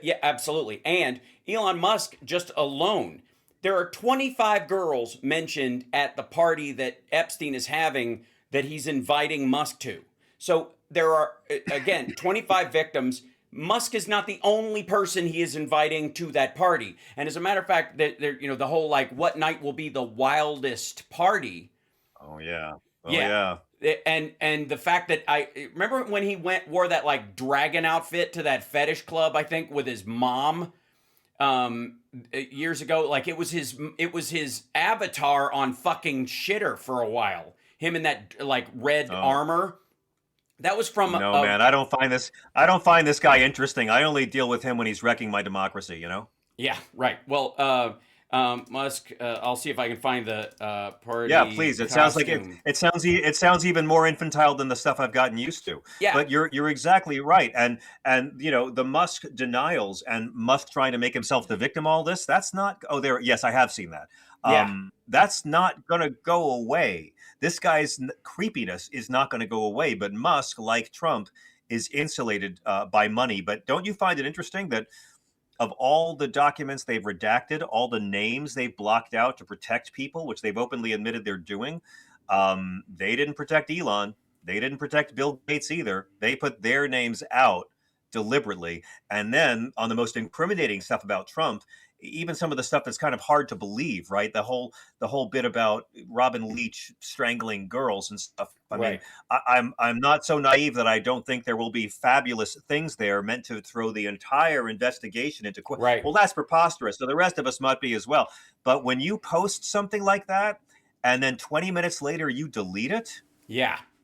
Yeah, absolutely. And Elon Musk, just alone, there are 25 girls mentioned at the party that Epstein is having that he's inviting Musk to. So there are, again, 25 victims. Musk is not the only person he is inviting to that party. And as a matter of fact, the whole like what night will be the wildest party. Oh yeah. Oh Yeah. yeah. And the fact that I remember when he wore that like dragon outfit to that fetish club, I think, with his mom years ago. Like it was his avatar on fucking Shitter for a while. Him in that like red armor. That was from No, man, I don't find this guy interesting. I only deal with him when he's wrecking my democracy, you know? Yeah, right. Well, Musk, I'll see if I can find the party. Yeah, please. It sounds like it sounds even more infantile than the stuff I've gotten used to. Yeah. But you're exactly right. And the Musk denials and Musk trying to make himself the victim of all this, that's not yes, I have seen that. That's not going to go away. This guy's creepiness is not going to go away, but Musk, like Trump, is insulated by money. But don't you find it interesting that of all the documents they've redacted, all the names they've blocked out to protect people, which they've openly admitted they're doing, they didn't protect Elon. They didn't protect Bill Gates either. They put their names out deliberately. And then on the most incriminating stuff about Trump, even some of the stuff that's kind of hard to believe, right? The whole bit about Robin Leach strangling girls and stuff. I mean, I'm not so naive that I don't think there will be fabulous things there meant to throw the entire investigation into question. Right. Well, that's preposterous. So the rest of us might be as well. But when you post something like that, and then 20 minutes later you delete it,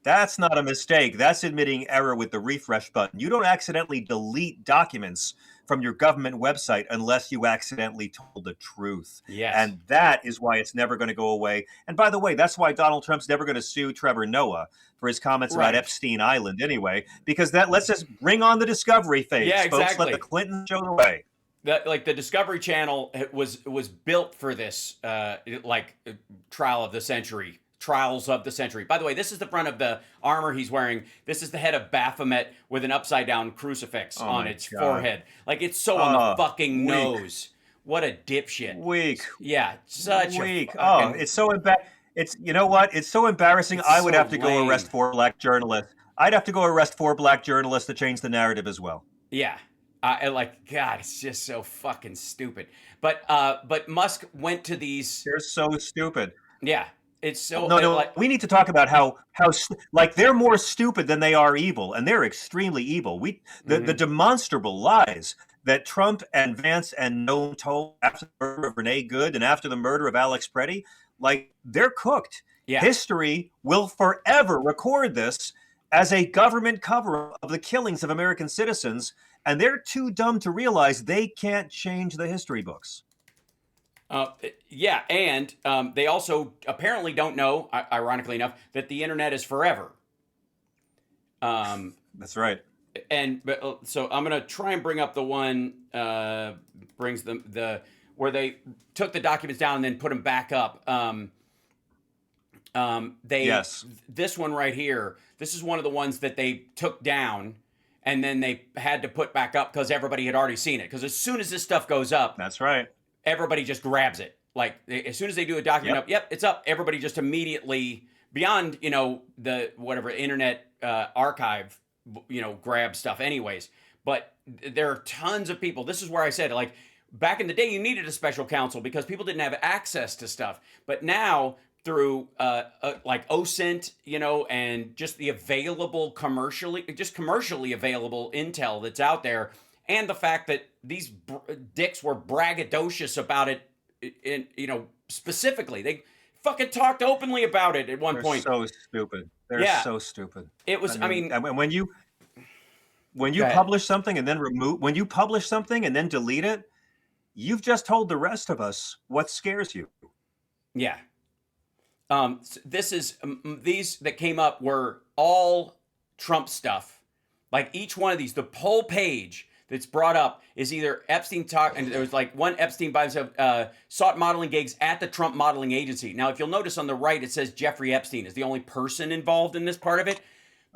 that's not a mistake. That's admitting error with the refresh button. You don't accidentally delete documents from your government website unless you accidentally told the truth. Yes. And that is why it's never going to go away. And by the way, that's why Donald Trump's never going to sue Trevor Noah for his comments about Epstein Island anyway, because that lets us bring on the discovery phase. Yeah, exactly. Folks, let the Clintons show the way. Like the Discovery Channel was built for this trials of the century. By the way, this is the front of the armor he's wearing. This is the head of Baphomet with an upside down crucifix on its forehead. Like it's so on the fucking nose. What a dipshit. Weak. Yeah, such weak. It's so it's you know what? It's so embarrassing. I would have to go arrest 4 black journalists. I'd have to go arrest 4 black journalists to change the narrative as well. Yeah. God, it's just so fucking stupid. But Musk went to these. They're so stupid. Yeah. It's so no. We need to talk about how they're more stupid than they are evil, and they're extremely evil. The demonstrable lies that Trump and Vance and Noam told after the murder of Renee Good and after the murder of Alex Preddy, they're cooked. Yeah. History will forever record this as a government cover-up of the killings of American citizens, and they're too dumb to realize they can't change the history books. And they also apparently don't know, ironically enough, that the internet is forever. That's right. So I'm gonna try and bring up the one brings them where they took the documents down and then put them back up. This one right here. This is one of the ones that they took down and then they had to put back up because everybody had already seen it. Because as soon as this stuff goes up, that's right. Everybody just grabs it. Like as soon as they do a document up, it's up. Everybody just immediately beyond, the whatever internet archive, grab stuff anyways. But there are tons of people. This is where I said, back in the day, you needed a special counsel because people didn't have access to stuff. But now through OSINT, and just the available commercially available intel that's out there, and the fact that these dicks were braggadocious about it, specifically. They fucking talked openly about it at one point. They're so stupid. They're so stupid. It was, when you publish something and then when you publish something and then delete it, you've just told the rest of us what scares you. Yeah. This is, these that came up were all Trump stuff. Like each one of these, the whole page that's brought up is either Epstein and there was one Epstein by himself, sought modeling gigs at the Trump modeling agency. Now, if you'll notice on the right, it says Jeffrey Epstein is the only person involved in this part of it.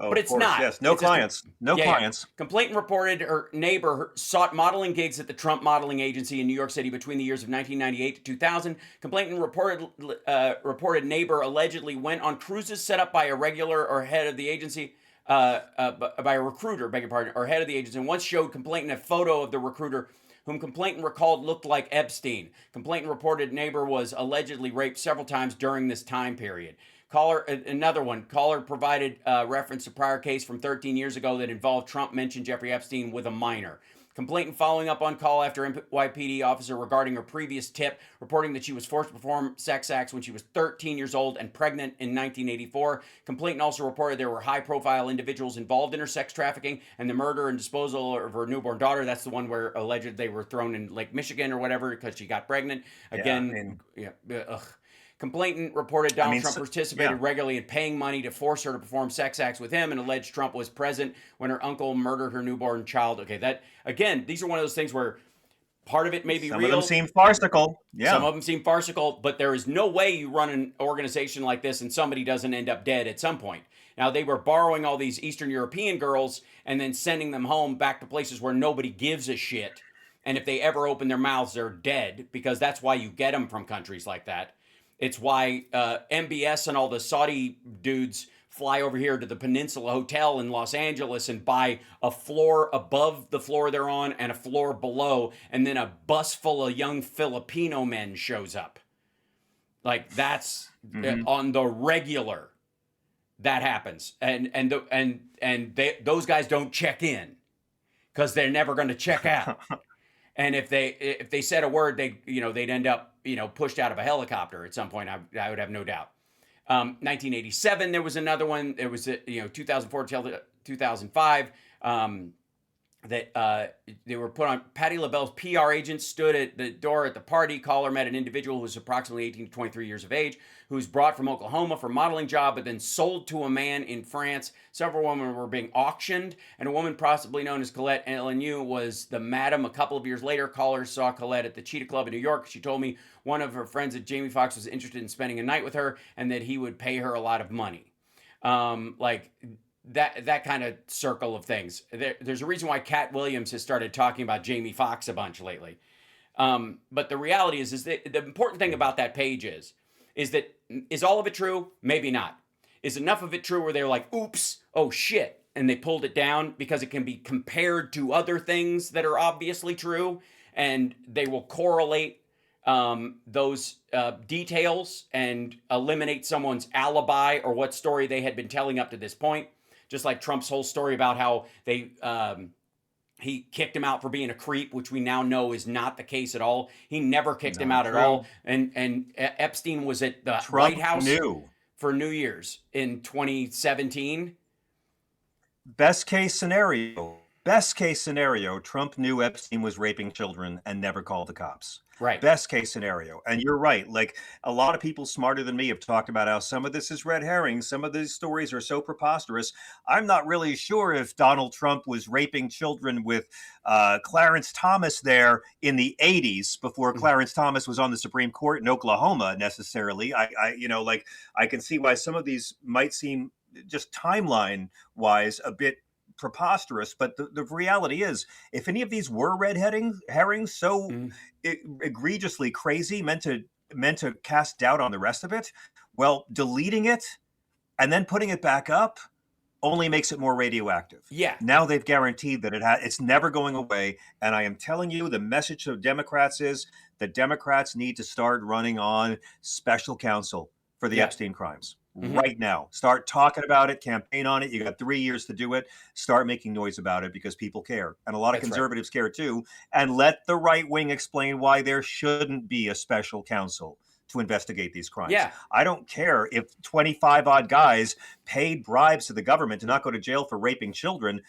Oh, but it's not. Yes, no clients. Clients. Complainant reported her neighbor sought modeling gigs at the Trump modeling agency in New York City between the years of 1998 to 2000. Complainant reported neighbor allegedly went on cruises set up by a regular or head of the agency. by a recruiter, beg your pardon, or head of the agency, and once showed complainant a photo of the recruiter whom complainant recalled looked like Epstein. Complainant reported neighbor was allegedly raped several times during this time period. Another one. Caller provided reference to prior case from 13 years ago that involved Trump mentioned Jeffrey Epstein with a minor. Complainant following up on call after NYPD officer regarding her previous tip, reporting that she was forced to perform sex acts when she was 13 years old and pregnant in 1984. Complainant also reported there were high-profile individuals involved in her sex trafficking and the murder and disposal of her newborn daughter. That's the one where alleged they were thrown in Lake Michigan or whatever because she got pregnant. Again, ugh. Complainant reported Donald Trump participated regularly in paying money to force her to perform sex acts with him and alleged Trump was present when her uncle murdered her newborn child. Okay, that, again, these are one of those things where part of it may be real. Some of them seem farcical. Yeah. Some of them seem farcical, but there is no way you run an organization like this and somebody doesn't end up dead at some point. Now, they were borrowing all these Eastern European girls and then sending them home back to places where nobody gives a shit. And if they ever open their mouths, they're dead, because that's why you get them from countries like that. It's why MBS and all the Saudi dudes fly over here to the Peninsula Hotel in Los Angeles and buy a floor above the floor they're on and a floor below, and then a bus full of young Filipino men shows up. Like, that's on the regular. That happens, and those guys don't check in because they're never going to check out. And if they said a word, they'd end up pushed out of a helicopter at some point. I would have no doubt. 1987, there was another one. There was 2004 till 2005 that they were put on. Patti LaBelle's PR agent stood at the door at the party. Caller met an individual who was approximately 18 to 23 years of age, who was brought from Oklahoma for a modeling job, but then sold to a man in France. Several women were being auctioned, and a woman possibly known as Colette LNU was the madam. A couple of years later, callers saw Colette at the Cheetah Club in New York. She told me one of her friends that Jamie Foxx was interested in spending a night with her and that he would pay her a lot of money. That kind of circle of things. There's a reason why Cat Williams has started talking about Jamie Foxx a bunch lately. But the reality is that the important thing about that page is that, is all of it true? Maybe not. Is enough of it true where they're like, oops, oh shit, and they pulled it down because it can be compared to other things that are obviously true, and they will correlate those details and eliminate someone's alibi or what story they had been telling up to this point. Just like Trump's whole story about how he kicked him out for being a creep, which we now know is not the case at all. He never kicked him out at all. And Epstein was at the White House for New Year's in 2017. Best case scenario, Trump knew Epstein was raping children and never called the cops. Right. Best case scenario. And you're right. Like, a lot of people smarter than me have talked about how some of this is red herring. Some of these stories are so preposterous. I'm not really sure if Donald Trump was raping children with Clarence Thomas there in the 80s before Clarence Thomas was on the Supreme Court in Oklahoma necessarily. I can see why some of these might seem just timeline wise a bit preposterous, but the reality is, if any of these were red herrings so egregiously crazy, meant to cast doubt on the rest of it, well, deleting it and then putting it back up only makes it more radioactive. Yeah. Now they've guaranteed that it's never going away, and I am telling you, the message to Democrats is that Democrats need to start running on special counsel for the Epstein crimes. Right now. Start talking about it, campaign on it. You got 3 years to do it. Start making noise about it because people care. And a lot of conservatives care too. And let the right wing explain why there shouldn't be a special counsel to investigate these crimes. Yeah. I don't care if 25 odd guys paid bribes to the government to not go to jail for raping children.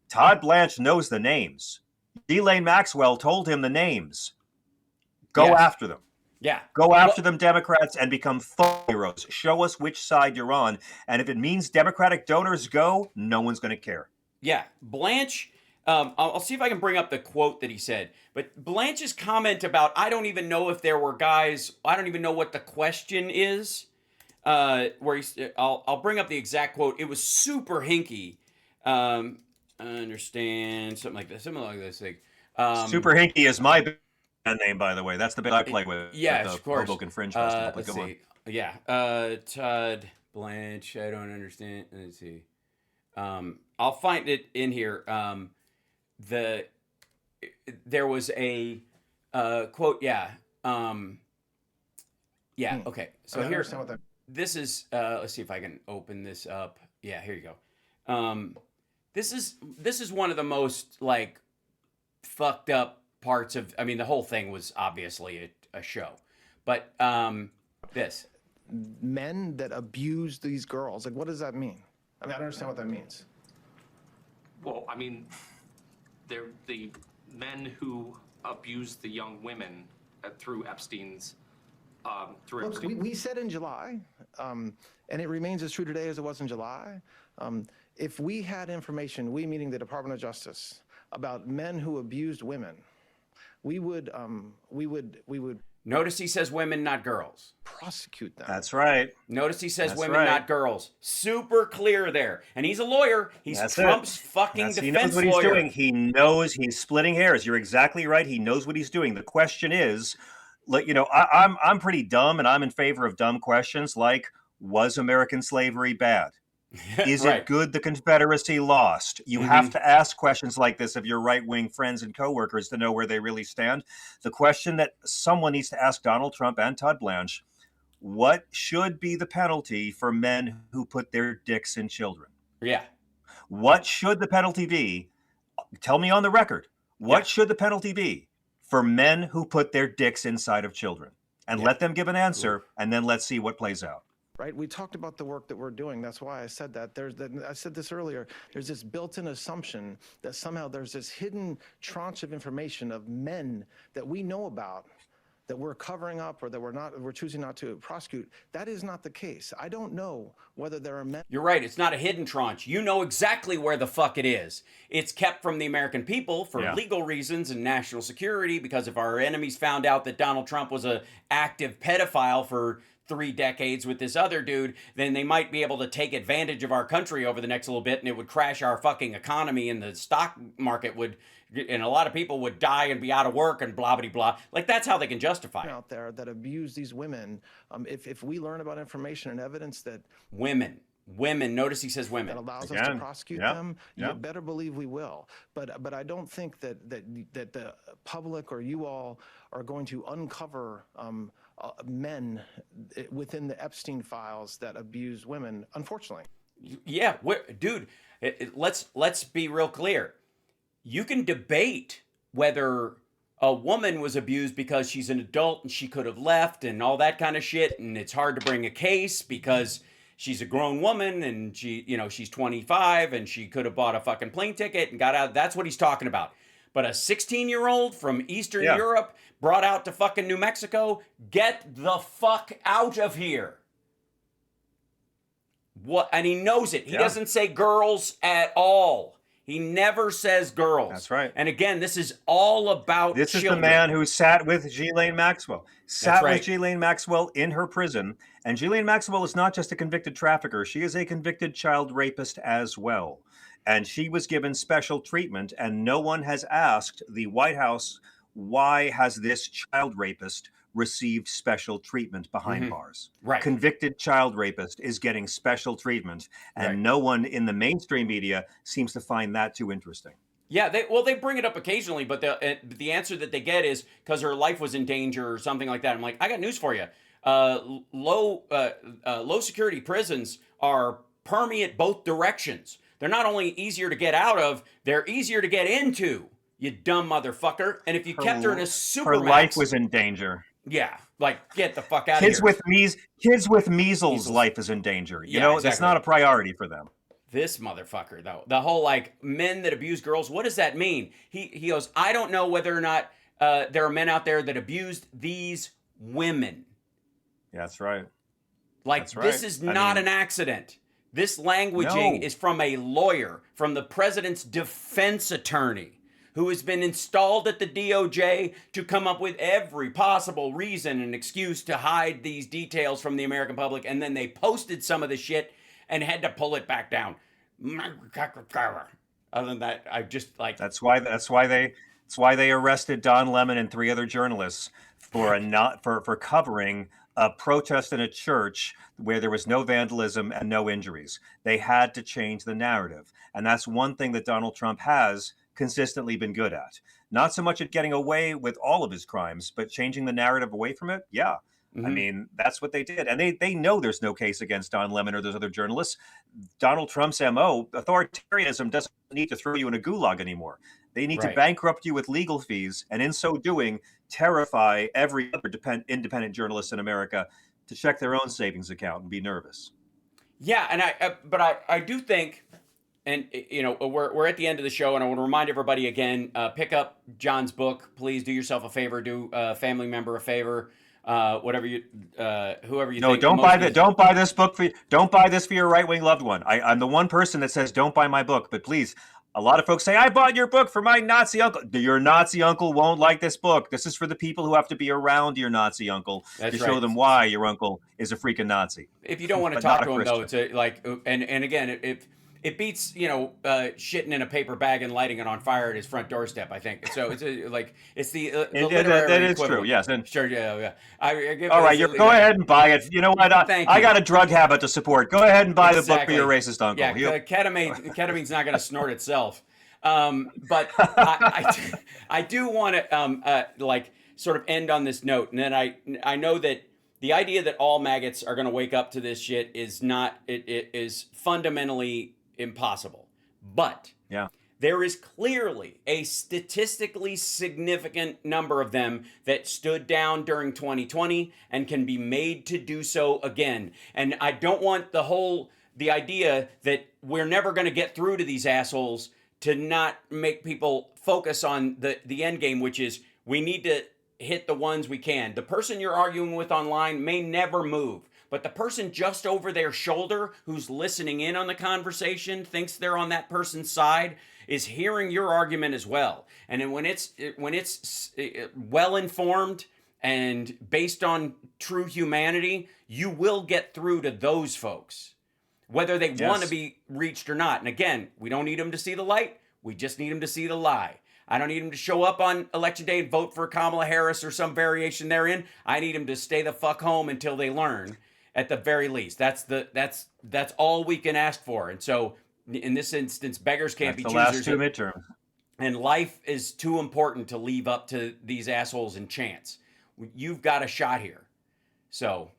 Todd Blanche knows the names. Ghislaine Maxwell told him the names. Go after them. Yeah. Go after them, Democrats, and become heroes. Show us which side you're on. And if it means Democratic donors go, no one's going to care. Yeah. Blanche, I'll see if I can bring up the quote that he said. But Blanche's comment about, I don't even know if there were guys, I don't even know what the question is, I'll bring up the exact quote. It was super hinky. I understand, something like this thing. Super hinky is my name, by the way. That's the bit I play with. Yeah, of course. Hoboken Fringe Festival. Let's see. Yeah. Todd Blanche. I don't understand. Let's see. I'll find it in here. There was a quote. Yeah. Yeah. Okay. So here, this is. Let's see if I can open this up. Yeah. Here you go. This is one of the most like fucked up parts of. I mean, the whole thing was obviously a show, but this. Men that abuse these girls. Like, what does that mean? I mean, I don't understand what that means. Well, I mean, they're the men who abuse the young women through Epstein's. Look, we said in July, and it remains as true today as it was in July. If we had information, we meaning the Department of Justice, about men who abused women, we would. Notice he says women, not girls. Prosecute them. That's right. Notice he says women, not girls. Super clear there. And he's a lawyer. He's Trump's fucking defense lawyer. He knows what he's doing. He knows he's splitting hairs. You're exactly right. He knows what he's doing. The question is, you know, I'm pretty dumb, and I'm in favor of dumb questions like, was American slavery bad? Is it good the Confederacy lost? You have to ask questions like this of your right-wing friends and coworkers to know where they really stand. The question that someone needs to ask Donald Trump and Todd Blanche, what should be the penalty for men who put their dicks in children? Yeah. What should the penalty be? Tell me on the record. What should the penalty be for men who put their dicks inside of children? And let them give an answer, and then let's see what plays out. Right? We talked about the work that we're doing. That's why I said that. I said this earlier. There's this built-in assumption that somehow there's this hidden tranche of information of men that we know about that we're covering up or that we're choosing not to prosecute. That is not the case. I don't know whether there are men. You're right. It's not a hidden tranche. You know exactly where the fuck it is. It's kept from the American people for legal reasons and national security, because if our enemies found out that Donald Trump was an active pedophile for 3 decades with this other dude, then they might be able to take advantage of our country over the next little bit, and it would crash our fucking economy, and the stock market would, and a lot of people would die and be out of work and blah, blah, blah. Like, that's how they can justify it. Out there that abuse these women, if we learn about information and evidence that women, notice he says women, that allows us to prosecute them, you better believe we will. But I don't think that the public or you all are going to uncover men within the Epstein files that abuse women, unfortunately. Yeah, dude, let's be real clear. You can debate whether a woman was abused because she's an adult and she could have left and all that kind of shit, and it's hard to bring a case because she's a grown woman and she's 25 and she could have bought a fucking plane ticket and got out. That's what he's talking about. But a 16-year-old from Eastern Europe brought out to fucking New Mexico, get the fuck out of here. What? And he knows it. He doesn't say girls at all. He never says girls. That's right. And again, this is all about This children. is the man who sat with Ghislaine Maxwell. With Ghislaine Maxwell in her prison. And Ghislaine Maxwell is not just a convicted trafficker. She is a convicted child rapist as well. And she was given special treatment, and no one has asked the White House, why has this child rapist received special treatment behind bars? Right. Convicted child rapist is getting special treatment, and no one in the mainstream media seems to find that too interesting. Yeah, they bring it up occasionally, but the answer that they get is because her life was in danger or something like that. I'm like, I got news for you. Low security prisons permeate both directions. They're not only easier to get out of, they're easier to get into, you dumb motherfucker. And if you kept her in a supermax... Her life was in danger. Yeah, like, get the fuck out of here. Kids with measles life is in danger. You know, that's not a priority for them. This motherfucker, though. The whole, like, men that abuse girls, what does that mean? He goes, I don't know whether or not there are men out there that abused these women. Yeah, that's right. Like, this is not an accident. This languaging is from a lawyer, from the president's defense attorney, who has been installed at the DOJ to come up with every possible reason and excuse to hide these details from the American public. And then they posted some of the shit and had to pull it back down. Other than that, I just like... That's why they arrested Don Lemon and 3 other journalists for covering a protest in a church where there was no vandalism and no injuries. They had to change the narrative. And that's one thing that Donald Trump has consistently been good at. Not so much at getting away with all of his crimes, but changing the narrative away from it. Yeah. Mm-hmm. I mean, that's what they did. And they know there's no case against Don Lemon or those other journalists. Donald Trump's MO, authoritarianism, doesn't need to throw you in a gulag anymore. They need to bankrupt you with legal fees, and in so doing, terrify every other independent journalist in America to check their own savings account and be nervous. Yeah, and I do think, and you know, we're at the end of the show, and I want to remind everybody again: pick up John's book. Please do yourself a favor, do a family member a favor. Whatever you, whoever you. No, think don't buy this book don't buy this for your right-wing loved one. I'm the one person that says don't buy my book, but please. A lot of folks say, I bought your book for my Nazi uncle. Your Nazi uncle won't like this book. This is for the people who have to be around your Nazi uncle to show them why your uncle is a freaking Nazi. If you don't want to talk to him, though, it's like, and again, it beats, you know, shitting in a paper bag and lighting it on fire at his front doorstep, I think. So it's it's the literary that is equivalent. true, yes. And sure, yeah. All right, go ahead and buy it. You know what? I got a drug habit to support. Go ahead and buy the book for your racist uncle. Yeah, ketamine's not going to snort itself. But I do want to like sort of end on this note, and then I know that the idea that all maggots are going to wake up to this shit is not it is fundamentally impossible. But yeah, there is clearly a statistically significant number of them that stood down during 2020 and can be made to do so again. And I don't want the idea that we're never going to get through to these assholes to not make people focus on the end game, which is we need to hit the ones we can. The person you're arguing with online may never move, but the person just over their shoulder who's listening in on the conversation, thinks they're on that person's side, is hearing your argument as well. And then when it's well informed and based on true humanity, you will get through to those folks, whether they want to be reached or not. And again, we don't need them to see the light. We just need them to see the lie. I don't need them to show up on election day and vote for Kamala Harris or some variation therein. I need them to stay the fuck home until they learn, at the very least. That's all we can ask for. And so in this instance, beggars can't be choosers. The last two midterms. And life is too important to leave up to these assholes and chance. You've got a shot here. So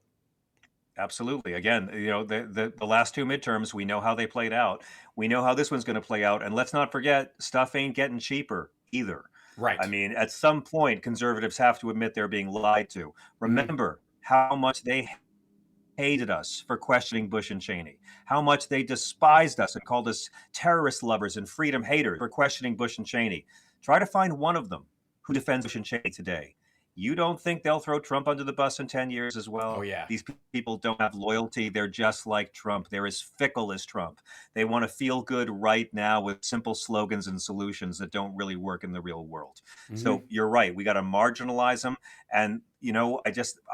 absolutely. Again, you know, the last two midterms, we know how they played out. We know how this one's going to play out. And let's not forget, stuff ain't getting cheaper either. Right. I mean, at some point, conservatives have to admit they're being lied to. Remember how much they hated us for questioning Bush and Cheney, how much they despised us and called us terrorist lovers and freedom haters for questioning Bush and Cheney. Try to find one of them who defends Bush and Cheney today. You don't think they'll throw Trump under the bus in 10 years as well? Oh, yeah. These people don't have loyalty. They're just like Trump. They're as fickle as Trump. They want to feel good right now with simple slogans and solutions that don't really work in the real world. So you're right. We got to marginalize them. And, you know,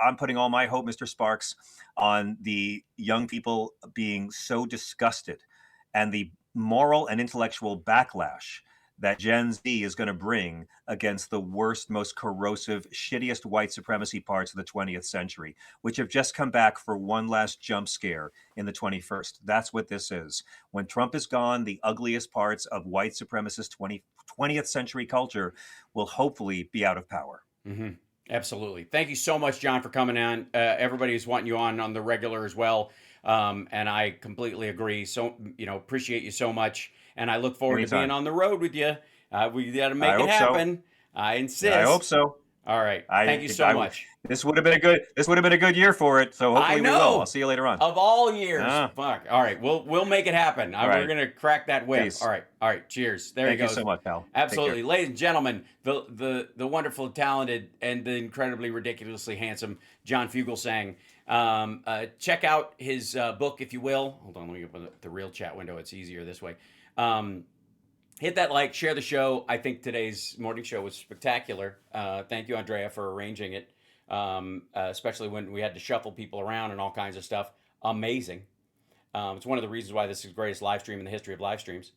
I'm putting all my hope, Mr. Sparks, on the young people being so disgusted and the moral and intellectual backlash that Gen Z is going to bring against the worst, most corrosive, shittiest white supremacy parts of the 20th century, which have just come back for one last jump scare in the 21st. That's what this is. When Trump is gone, the ugliest parts of white supremacist 20th century culture will hopefully be out of power. Mm-hmm. Absolutely. Thank you so much, John, for coming on. Everybody's wanting you on the regular as well. And I completely agree. So, you know, appreciate you so much. And I look forward to being on the road with you. We got to make it happen. So. I insist. I hope so. All right. Thank you so much. This would have been a good year for it. So hopefully we will. I'll see you later on. Of all years. Fuck. All right. We'll make it happen. We're going to crack that whip. Peace. All right. Cheers. There you go. Thank you so much, pal. Absolutely. Ladies and gentlemen, the wonderful, talented, and the incredibly ridiculously handsome John Fugelsang. Check out his book, if you will. Hold on. Let me open the real chat window. It's easier this way. Hit that like, share the show. I think today's morning show was spectacular. Thank you, Andrea, for arranging it, especially when we had to shuffle people around and all kinds of stuff. Amazing. It's one of the reasons why this is the greatest live stream in the history of live streams.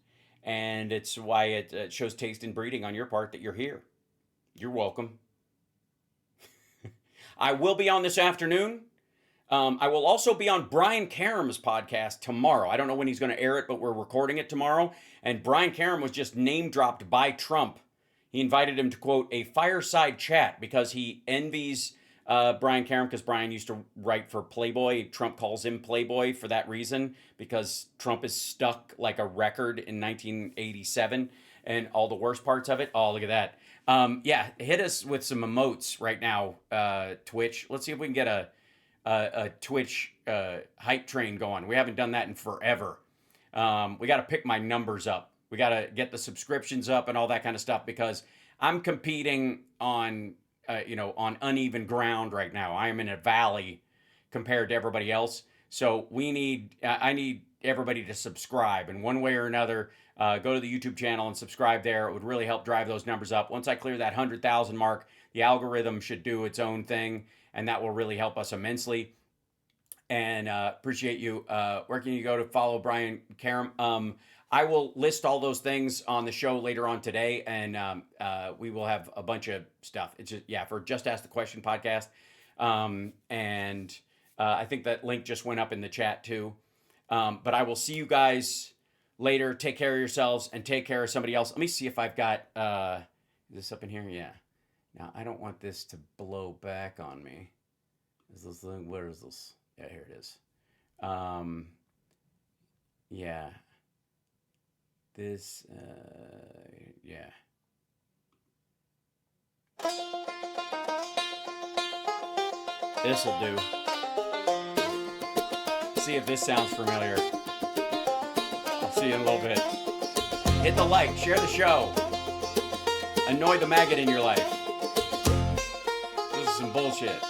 And it's why it shows taste and breeding on your part that you're here. You're welcome. I will be on this afternoon. I will also be on Brian Karem's podcast tomorrow. I don't know when he's going to air it, but we're recording it tomorrow. And Brian Karem was just name dropped by Trump. He invited him to, quote, a fireside chat because he envies Brian Karem, because Brian used to write for Playboy. Trump calls him Playboy for that reason, because Trump is stuck like a record in 1987 and all the worst parts of it. Oh, look at that. Yeah, hit us with some emotes right now, Twitch. Let's see if we can get a Twitch hype train going. We haven't done that in forever. We got to pick my numbers up. We got to get the subscriptions up and all that kind of stuff, because I'm competing on, on uneven ground right now. I am in a valley compared to everybody else. So I need everybody to subscribe in one way or another. Go to the YouTube channel and subscribe there. It would really help drive those numbers up. Once I clear that 100,000 mark, the algorithm should do its own thing, and that will really help us immensely. And appreciate you. Where can you go to follow Brian Karem? I will list all those things on the show later on today, and we will have a bunch of stuff. It's just, for Just Ask the Question podcast. And I think that link just went up in the chat too. But I will see you guys later. Take care of yourselves and take care of somebody else. Let me see if I've got is this up in here? Yeah. Now, I don't want this to blow back on me. Is this thing? Where is this? Yeah, here it is. Yeah. This, yeah. This'll do. See if this sounds familiar. I'll see you in a little bit. Hit the like, share the show. Annoy the maggot in your life. This is some bullshit.